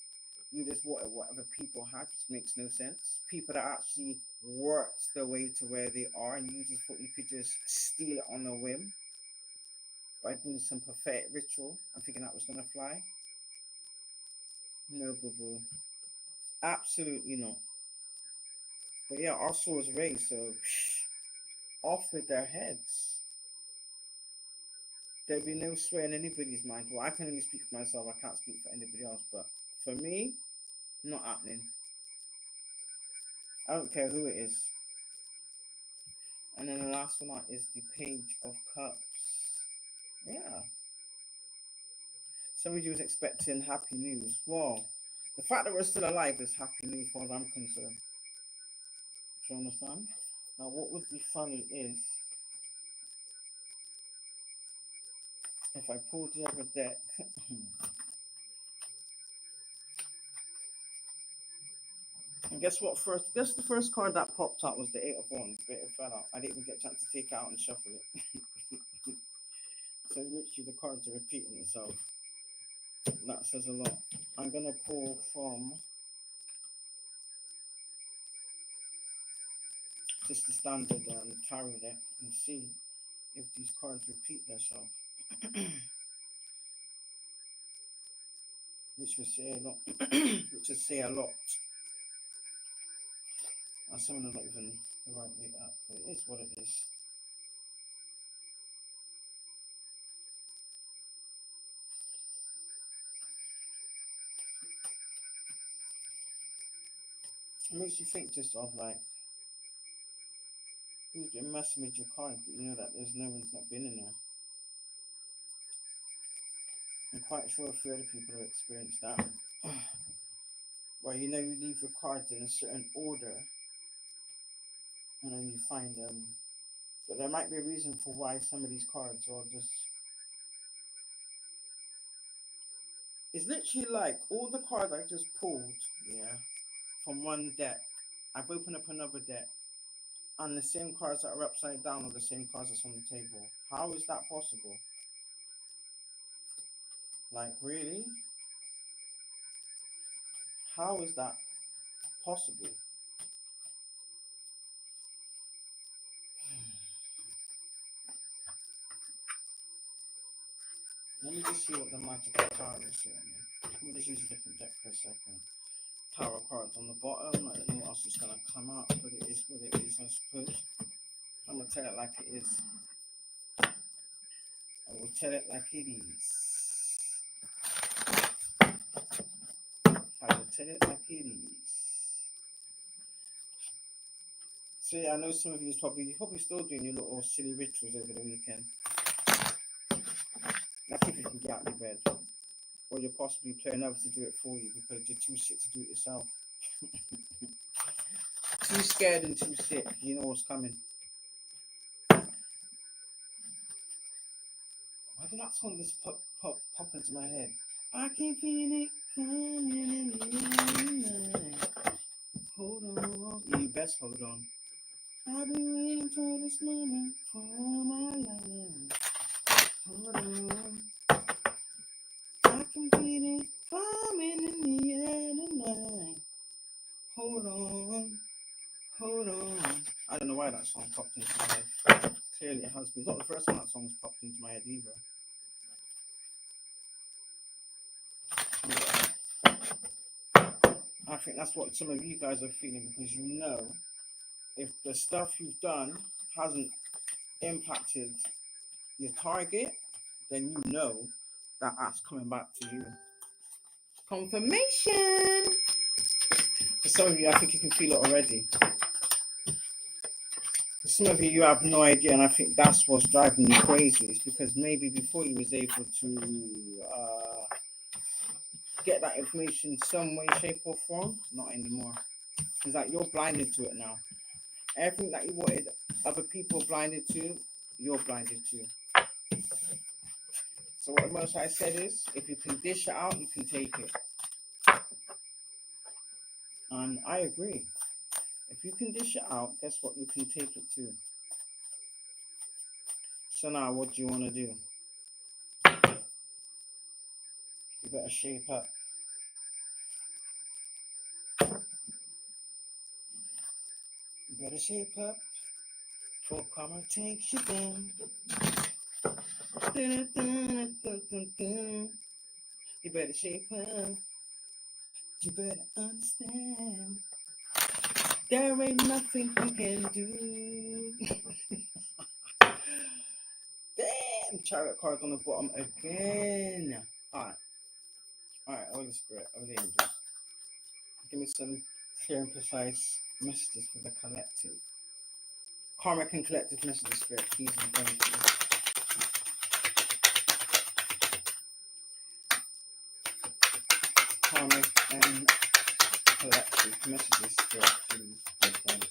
Speaker 1: You just wanted whatever people had, which makes no sense. People that actually worked their way to where they are, and you just thought you could just steal it on a whim by doing some pathetic ritual and thinking that was gonna fly. No, boo boo. Absolutely not. But yeah, our swords raised, so off with their heads. There'll be no sway in anybody's mind. Well, I can only speak for myself. I can't speak for anybody else. But for me, not happening. I don't care who it is. And then the last one is the Page of Cups. Yeah. Some of you was expecting happy news. Well, the fact that we're still alive is happy news as far as I'm concerned. Do you understand? Now, what would be funny is if I pulled the other deck. And guess what? Guess the first card that popped up was the Eight of Wands, but it fell out. I didn't even get a chance to take it out and shuffle it. So literally the cards are repeating itself. That says a lot. I'm gonna pull from just the standard tarot deck and see if these cards repeat themselves. Which would say a lot. Which would say a lot. And some of them are not even the right way up, but it is what it is. It makes you think just of like who's been messing with your card, but you know that there's no one's not been in there. I'm quite sure a few other people have experienced that. Where you know you leave your cards in a certain order and then you find but there might be a reason for why some of these cards are just it's literally like all the cards I just pulled, yeah, from one deck. I've opened up another deck and the same cards that are upside down are the same cards that's on the table. How is that possible? Like really? How is that possible? Let me just see what the magical card is here. Let me just use a different deck for a second. Power cards on the bottom. I don't know what else is going to come out, but it is what it is, I suppose. I'm going to tell it like it is. I will tell it like it is. I will tell it like it is. So yeah, I know some of you probably still doing your little silly rituals over the weekend. That's if you can get out of your bed. Or you're possibly playing others to do it for you because you're too sick to do it yourself. Too scared and too sick. You know what's coming. Why did that song just pop into my head? I can feel it coming in the night. Hold on. You best hold on. I've been waiting for this moment for my life. Hold on. I can feel it coming in the air tonight. Hold on. Hold on. I don't know why that song popped into my head. Clearly it has been. It's not the first time that song's popped into my head either. Yeah. I think that's what some of you guys are feeling because you know if the stuff you've done hasn't impacted your target, then you know that that's coming back to you. Confirmation! For some of you, I think you can feel it already. For some of you, you have no idea, and I think that's what's driving you crazy. It's because maybe before you was able to get that information some way, shape, or form, not anymore. It's like you're blinded to it now. Everything that you wanted other people blinded to, you're blinded to. So what the Most High said is, if you can dish it out, you can take it. And I agree. If you can dish it out, guess what? You can take it too. So now, what do you want to do? You better shape up. You better shape up. For karma takes you down. You better shape up. You better understand. There ain't nothing you can do. Damn, chariot cards on the bottom again. Alright, Holy Spirit, Holy Angels. Give me some clear and precise messages for the collective. Karmic and collective messages, Spirit, please and thank you. Karmic and collective messages, Spirit, please and thank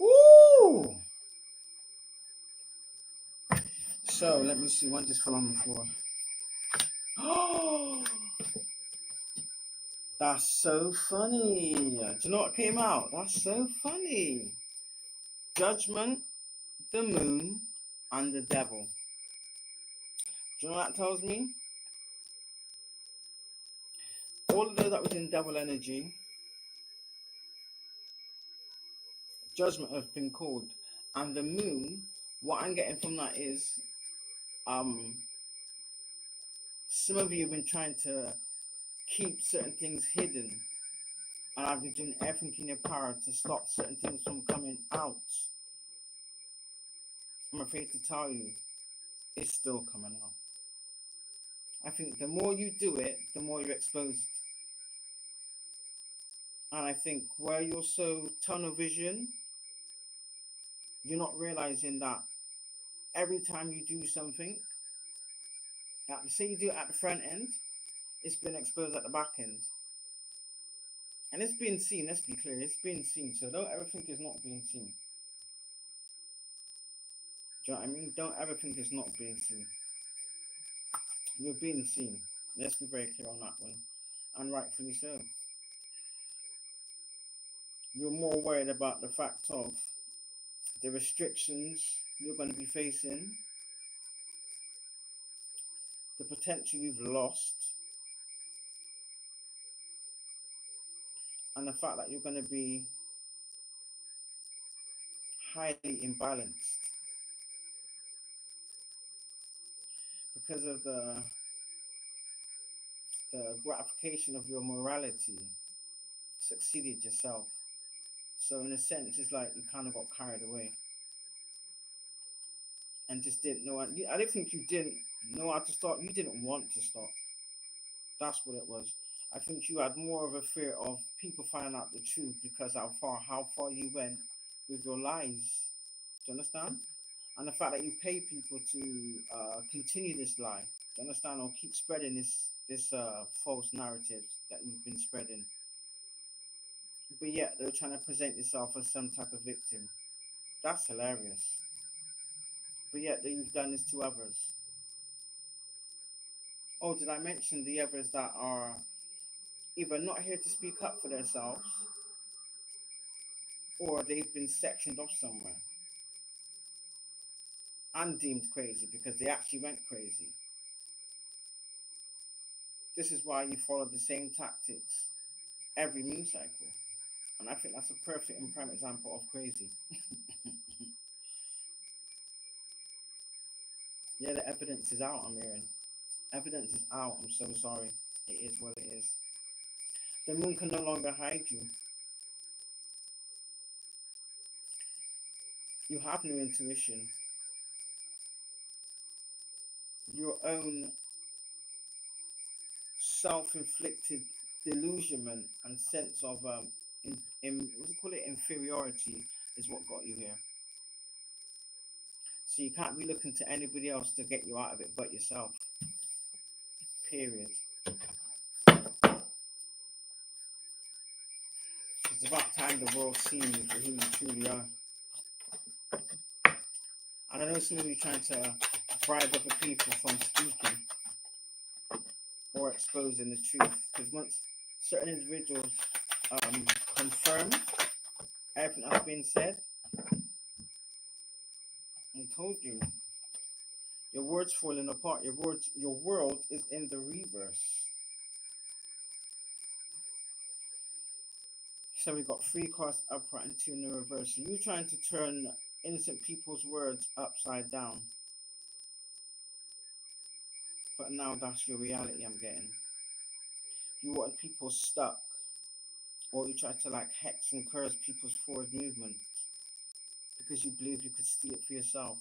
Speaker 1: you. Woo! So, let me see, one just fell on the floor. Oh! That's so funny. Do you know what came out? That's so funny. Judgment, the moon, and the devil. Do you know what that tells me? All of those that was in devil energy, judgment has been called. And the moon, what I'm getting from that is, some of you have been trying to keep certain things hidden. And I've been doing everything in your power to stop certain things from coming out. I'm afraid to tell you, it's still coming out. I think the more you do it, the more you're exposed. And I think where you're so tunnel vision, you're not realizing that every time you do something, say you do it at the front end, it's been exposed at the back end. And it's been seen, let's be clear, it's been seen. So don't ever think it's not being seen. Do you know what I mean? Don't ever think it's not being seen. You're being seen. Let's be very clear on that one. And rightfully so. You're more worried about the fact of the restrictions you're going to be facing, the potential you've lost, and the fact that you're going to be highly imbalanced. because of the gratification of your morality, succeeded yourself. So in a sense, it's like you kind of got carried away and just didn't know. I don't think you didn't know how to stop. You didn't want to stop. That's what it was. I think you had more of a fear of people finding out the truth because how far you went with your lies. Do you understand? And the fact that you pay people to continue this lie. Do you understand? Or keep spreading this false narrative that you've been spreading. But yet they're trying to present yourself as some type of victim. That's hilarious. But yet that you've done this to others. Oh, did I mention the others that are either not here to speak up for themselves or they've been sectioned off somewhere and deemed crazy because they actually went crazy? This is why you follow the same tactics every moon cycle. And I think that's a perfect and prime example of crazy. Yeah, the evidence is out, I'm hearing. Evidence is out. I'm so sorry. It is what it is. The moon can no longer hide you. You have no intuition. Your own self-inflicted delusionment and sense of what do you call it, inferiority is what got you here. So you can't be looking to anybody else to get you out of it but yourself. Period. It's about time the world sees you for who you truly are. And I know some of you trying to bribe other people from speaking or exposing the truth, because once certain individuals confirm everything that's been said, I told you, your words falling apart. Your world is in the reverse. So we got three cards upright and two in the reverse. So you're trying to turn innocent people's words upside down. But now that's your reality, I'm getting. You want people stuck. Or you try to like hex and curse people's forward movement because you believe you could steal it for yourself.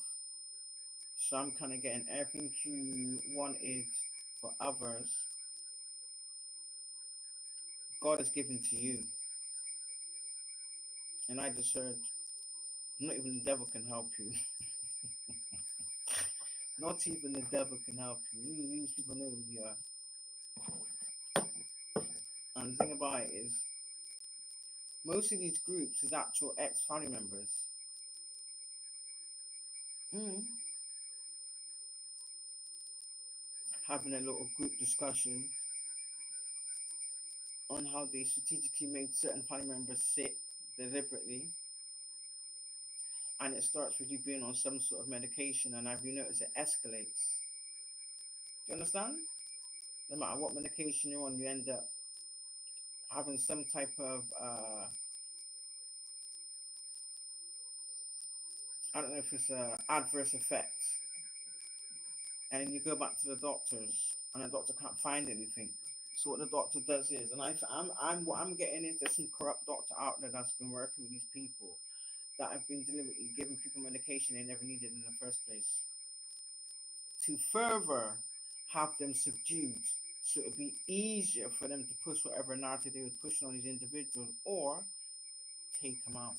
Speaker 1: So I'm kind of getting everything you wanted for others, God has given to you. And I just heard, not even the devil can help you. Not even the devil can help you. These people know who you are. And the thing about it is, most of these groups is actual ex-family members. Mm. Having a little group discussion on how they strategically made certain family members sick deliberately. And it starts with you being on some sort of medication, and have you noticed it escalates? Do you understand? No matter what medication you're on, you end up having some type of I don't know if it's a adverse effect, and then you go back to the doctors, and the doctor can't find anything. So what the doctor does is, and I'm what I'm getting is there's some corrupt doctor out there that's been working with these people that have been deliberately giving people medication they never needed in the first place to further have them subdued, so it'd be easier for them to push whatever narrative they were pushing on these individuals or take them out.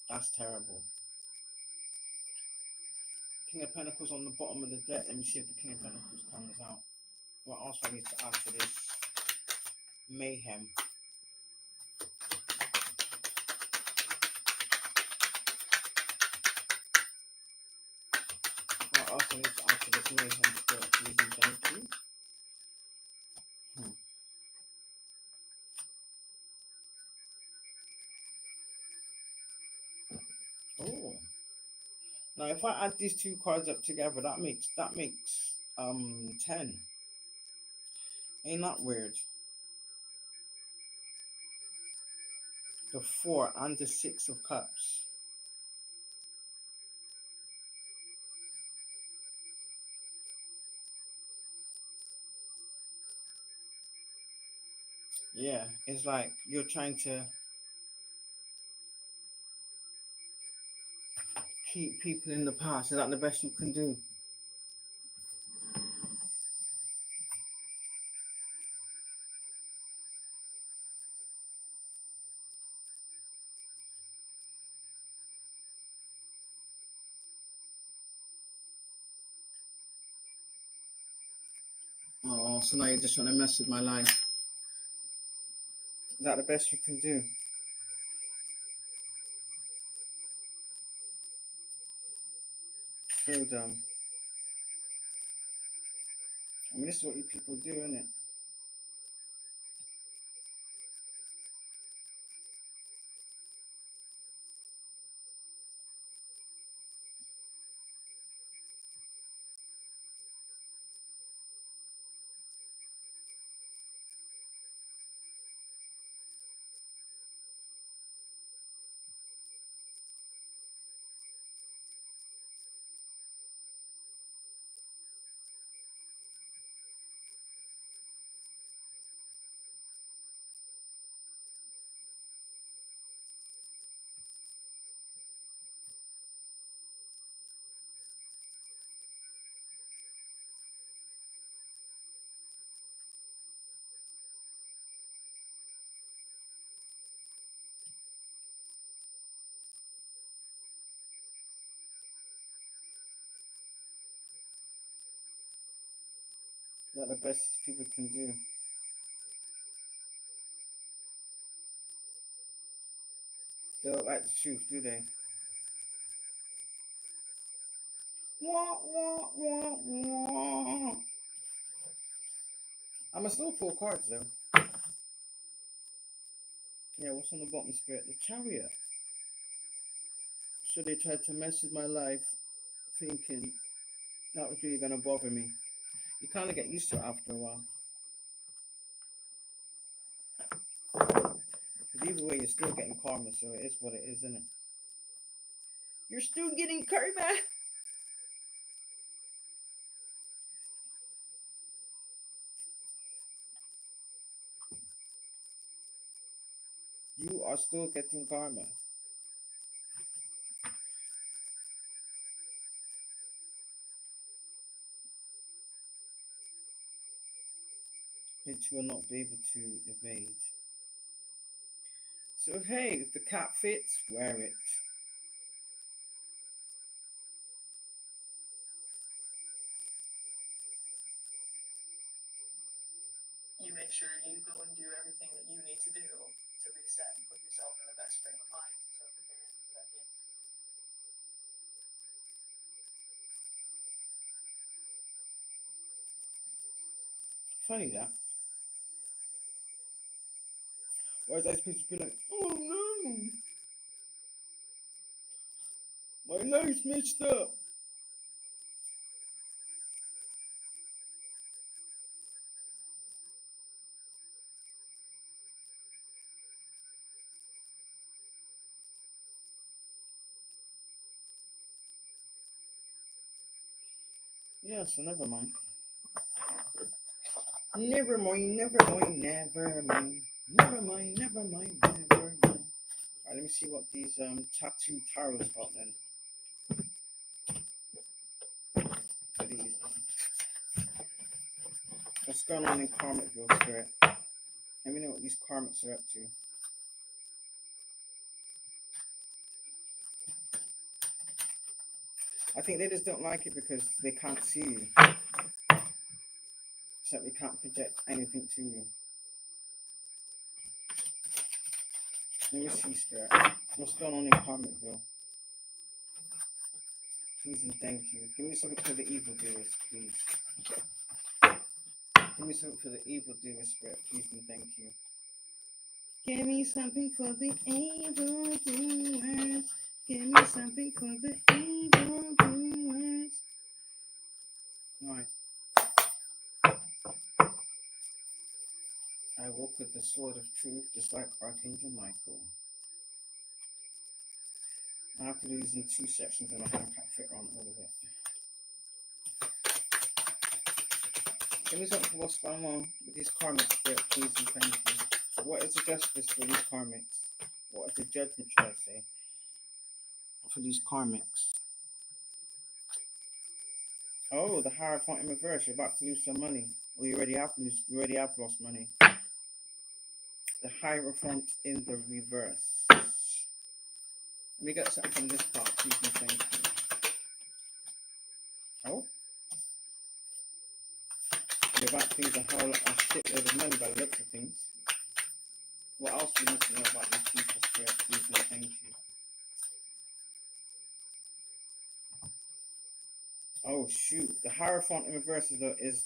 Speaker 1: That's terrible. King of Pentacles on the bottom of the deck. Let me see if the King of Pentacles comes out. What else I need to add to this? Mayhem. What else I need to add to this mayhem spirit, please and thank you. Oh. Now if I add these two cards up together, that makes 10. Ain't that weird? The 4 and the 6 of Cups. Yeah, it's like you're trying to keep people in the past. Is that the best you can do? Oh, so now you're just trying to mess with my life. Is that the best you can do? So dumb. I mean, this is what you people do, isn't it? Is that the best people can do? They don't like the truth, do they? Wah, wah, wah, wah. I'm still four cards though. Yeah, what's on the bottom, Spirit? The Chariot. So they tried to mess with my life, thinking that was really gonna bother me. You kind of get used to it after a while. Because either way, you're still getting karma, so it is what it is, isn't it? You're still getting karma. You are still getting karma. Which you will not be able to evade. So hey, if the cap fits, wear it.
Speaker 2: You make sure you go and do everything that you need to do to reset and put yourself in the best frame of mind to start preparing for that game.
Speaker 1: Funny that. Whereas I supposed to be like, oh no, my life's messed up. Yeah, so never mind. Never mind, never mind, never mind. Never mind, never mind, never mind. Alright, let me see what these tattoo tarots got then. For these. What's going on in Karmicville, Spirit? Let me know what these karmics are up to. I think they just don't like it because they can't see you. So they can't project anything to you. Let me see, Spirit. What's going on in Karmicville? Please and thank you. Give me something for the evildoers, please. Give me something for the evildoers, Spirit. Please and thank you. Give me something for the evildoers. Give me something for the evildoers. Alright. I walk with the sword of truth, just like Archangel Michael. I have to do these in two sections and I can't fit on all of it. Give me something for what's going on with these karmic, Spirit, please and thank you. What is the justice for these karmics? What is the judgment, should I say, for these karmics? Oh, the Hierophant in reverse. You're about to lose some money. Or you already have lost money. The Hierophant in the reverse. Let me get something from this part. So you can thank you. Oh, you're about to lose a shitload of money by the looks of things. What else do you need to know about this future spirit? Please and thank you. Oh shoot, the Hierophant in reverse is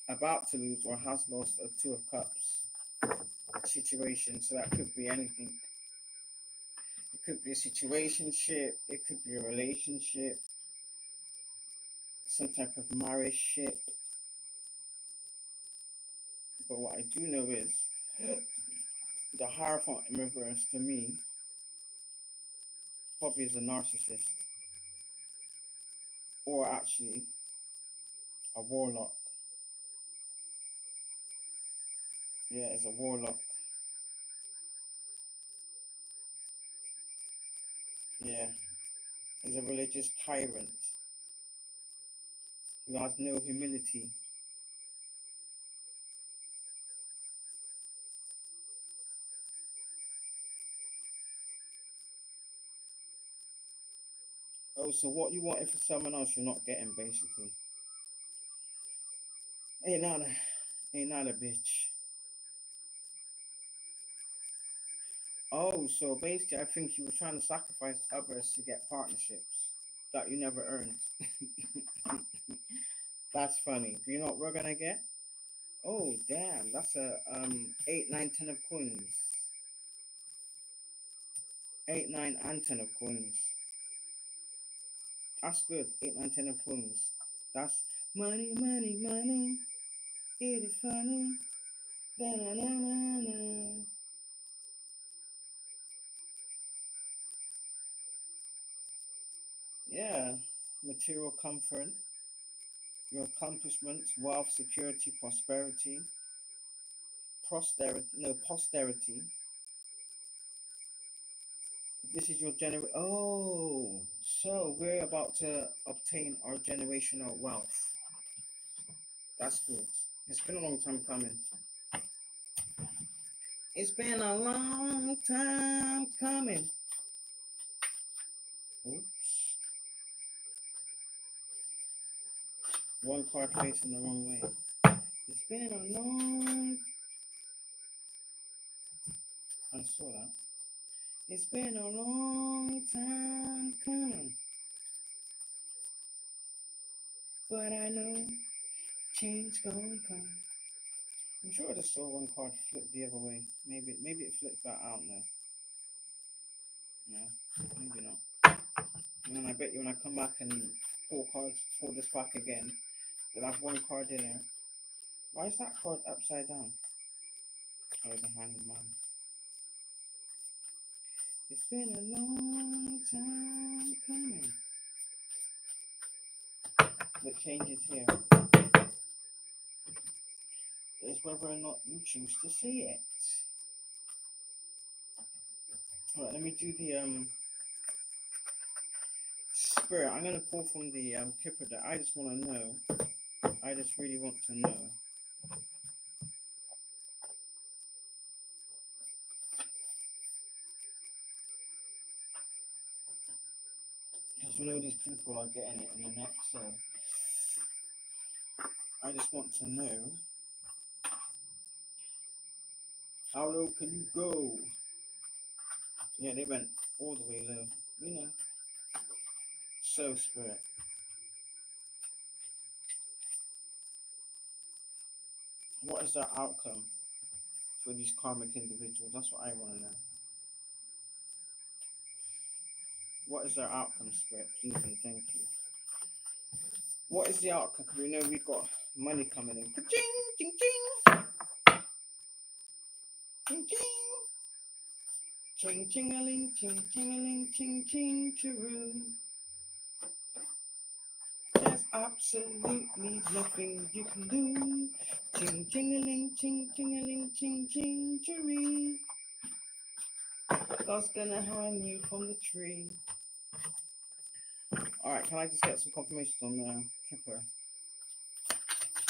Speaker 1: about to lose or has lost a Two of Cups situation. So that could be anything. It could be a situationship. It could be a relationship. Some type of marriage ship. But what I do know is the Hierophant in reverse to me probably is a narcissist. Or actually a warlock. Yeah, it's a warlock. Yeah. Is a religious tyrant who has no humility. Oh, so what you wanted for someone else, you're not getting, basically. Ain't not a bitch. Oh, so basically, I think you were trying to sacrifice others to get partnerships that you never earned. That's funny. Do you know what we're gonna get? Oh, damn, that's a 8, 9, 10 of coins. 8, 9, and 10 of coins. That's good. 8, 9, 10 of coins. That's money, money, money. It is funny. Da-na-na-na-na. Yeah, material comfort, your accomplishments, wealth, security, prosperity, posterity. This is your Oh, so we're about to obtain our generational wealth. That's good. It's been a long time coming. It's been a long time coming. Oops. One card facing the wrong way. It's been a long... I saw that. It's been a long time coming. But I know change gonna come. I'm sure I just saw one card flip the other way. Maybe it flipped that out now. No, maybe not. And then I bet you when I come back and pull this back again, they'll have one card in there. Why is that card upside down? Oh, the Hanged Man. It's been a long time coming. The changes here is whether or not you choose to see it. Alright, let me do the spirit. I'm gonna pull from the Kipper deck. I just wanna know. I just really want to know. Because we know these people are getting it in the neck, so I just want to know, how low can you go? Yeah, they went all the way low, you know. So, spirit, what is their outcome for these karmic individuals? That's what I want to know. What is their outcome, spirit? Please and thank you. What is the outcome? Because we know we've got money coming in. Ching, ching, ching. Ching, ching. Ching, ching-a-ling, ching, ching-a-ling, ching, ching, chiroo. There's absolutely nothing you can do. Ching, ching-a-ling, ching, ching-a-ling, ching, ching, chiroo. God's gonna hang you from the tree. All right, can I just get some confirmation on Kipper?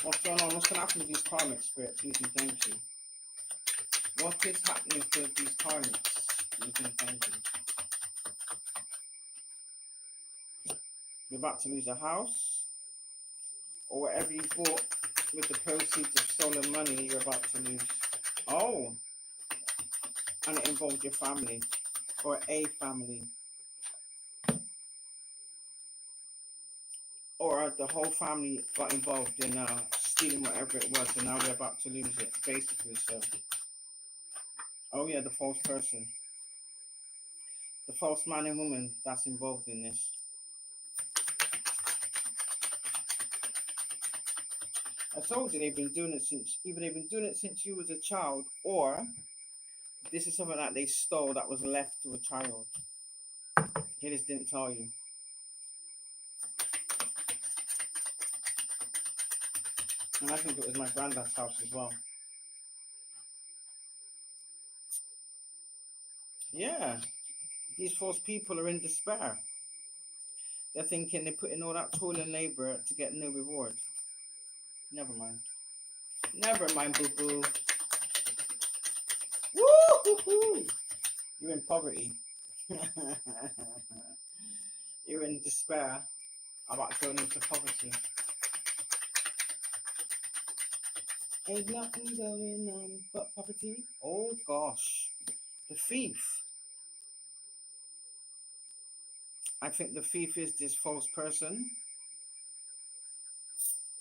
Speaker 1: What's going on? What's gonna happen with these karmic spirits? Please and thank you. What is happening to these karmics? Please and thank you. You're about to lose a house, or whatever you bought with the proceeds of stolen money. You're about to lose. Oh, and it involved your family or a family. Or the whole family got involved in stealing whatever it was, and now they're about to lose it, basically. So, oh yeah, the false person, the false man and woman that's involved in this. I told you they've been doing it since either they've been doing it since you was a child, or this is something that they stole that was left to a child. They just didn't tell you. And I think it was my granddad's house as well. Yeah, these false people are in despair. They're thinking they're putting all that toil and labor to get no reward. Never mind. Never mind, boo boo. Woo-hoo-hoo. You're in poverty. You're in despair about going into poverty. Ain't nothing going on but poverty. Oh gosh. The thief. I think the thief is this false person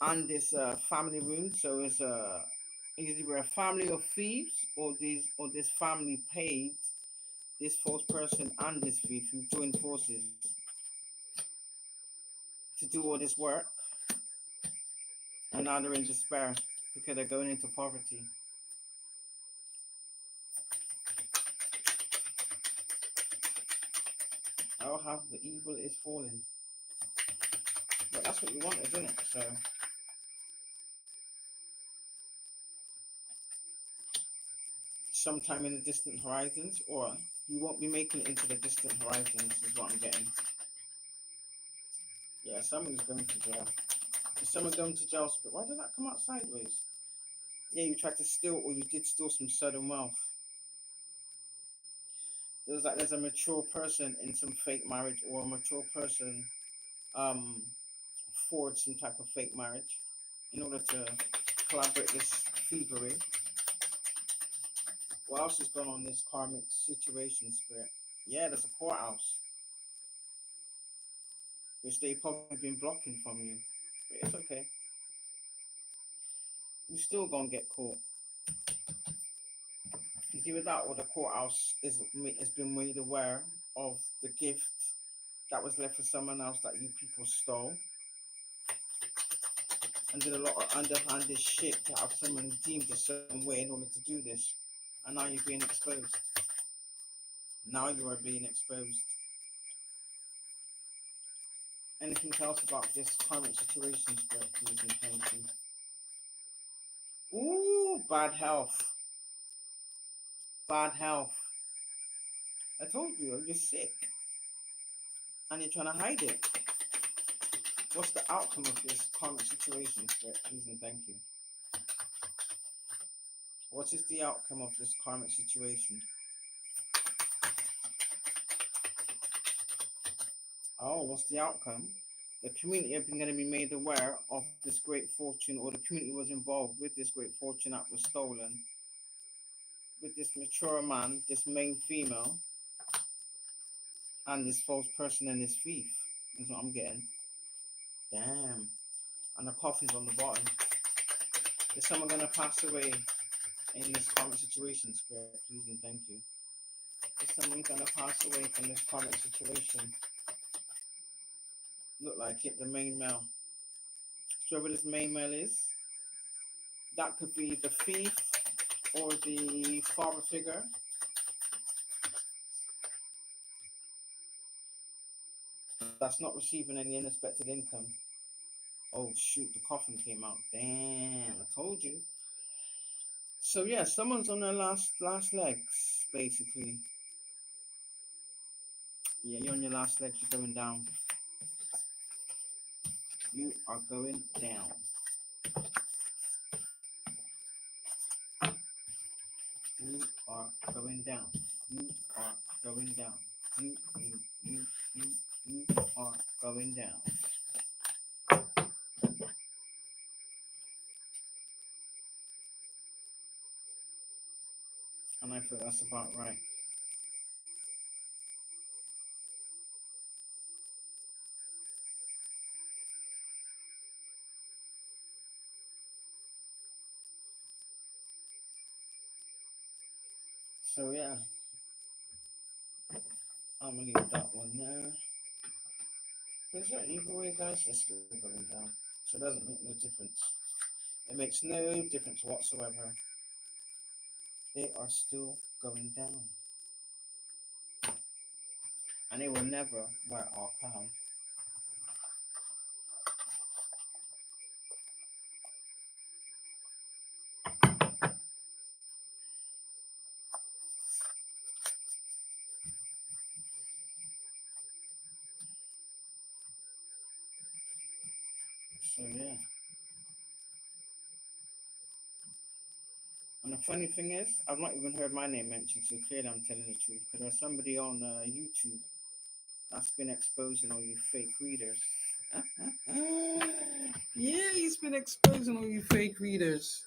Speaker 1: and this family room. So it's either a family of thieves, or this family paid this false person and this thief who joined forces to do all this work, and now they're in despair because they're going into poverty. Oh, how the evil is falling. But that's what you want, isn't it? So sometime in the distant horizons, or you won't be making it into the distant horizons, is what I'm getting. Yeah, someone's going to jail. Is someone going to jail? But why did that come out sideways? Yeah, you tried to steal, or you did steal some sudden wealth. There's a mature person in some fake marriage, or a mature person um forged some type of fake marriage in order to collaborate this thievery. What else is going on in this karmic situation, spirit? Yeah, there's a courthouse, which they've probably been blocking from you. But it's okay. You still gonna get caught. It's either that, or the courthouse has been made aware of the gift that was left for someone else that you people stole, and did a lot of underhanded shit to have someone deemed a certain way in order to do this. And now you're being exposed. Now you are being exposed. Anything else about this current situation, spirit, please and thank you. Ooh, bad health. Bad health. I told you, you're sick. And you're trying to hide it. What's the outcome of this current situation, spirit, please and thank you. What is the outcome of this karmic situation? Oh, what's the outcome? The community have been going to be made aware of this great fortune, or the community was involved with this great fortune that was stolen, with this mature man, this main female, and this false person and this thief. That's what I'm getting. Damn. And the coffin's on the bottom. Is someone going to pass away in this current situation, spirit? Please and thank you. Is someone going to pass away from this current situation? Look like it, the main male. So whoever this main male is, that could be the thief or the father figure. That's not receiving any unexpected income. Oh shoot, the coffin came out. Damn, I told you. So yeah, someone's on their last legs, basically. Yeah, you're on your last legs. You're going down. You are going down. You are going down. You are going down. You are going down. And I feel that's about right. So yeah, I'm gonna leave that one there. Because yeah, either way, guys, they're still going down. So it doesn't make no difference. It makes no difference whatsoever. They are still going down. And they will never wear our crown. So yeah. And the funny thing is, I've not even heard my name mentioned, so clearly I'm telling the truth. Because there's somebody on YouTube that's been exposing all you fake readers. Yeah, he's been exposing all you fake readers.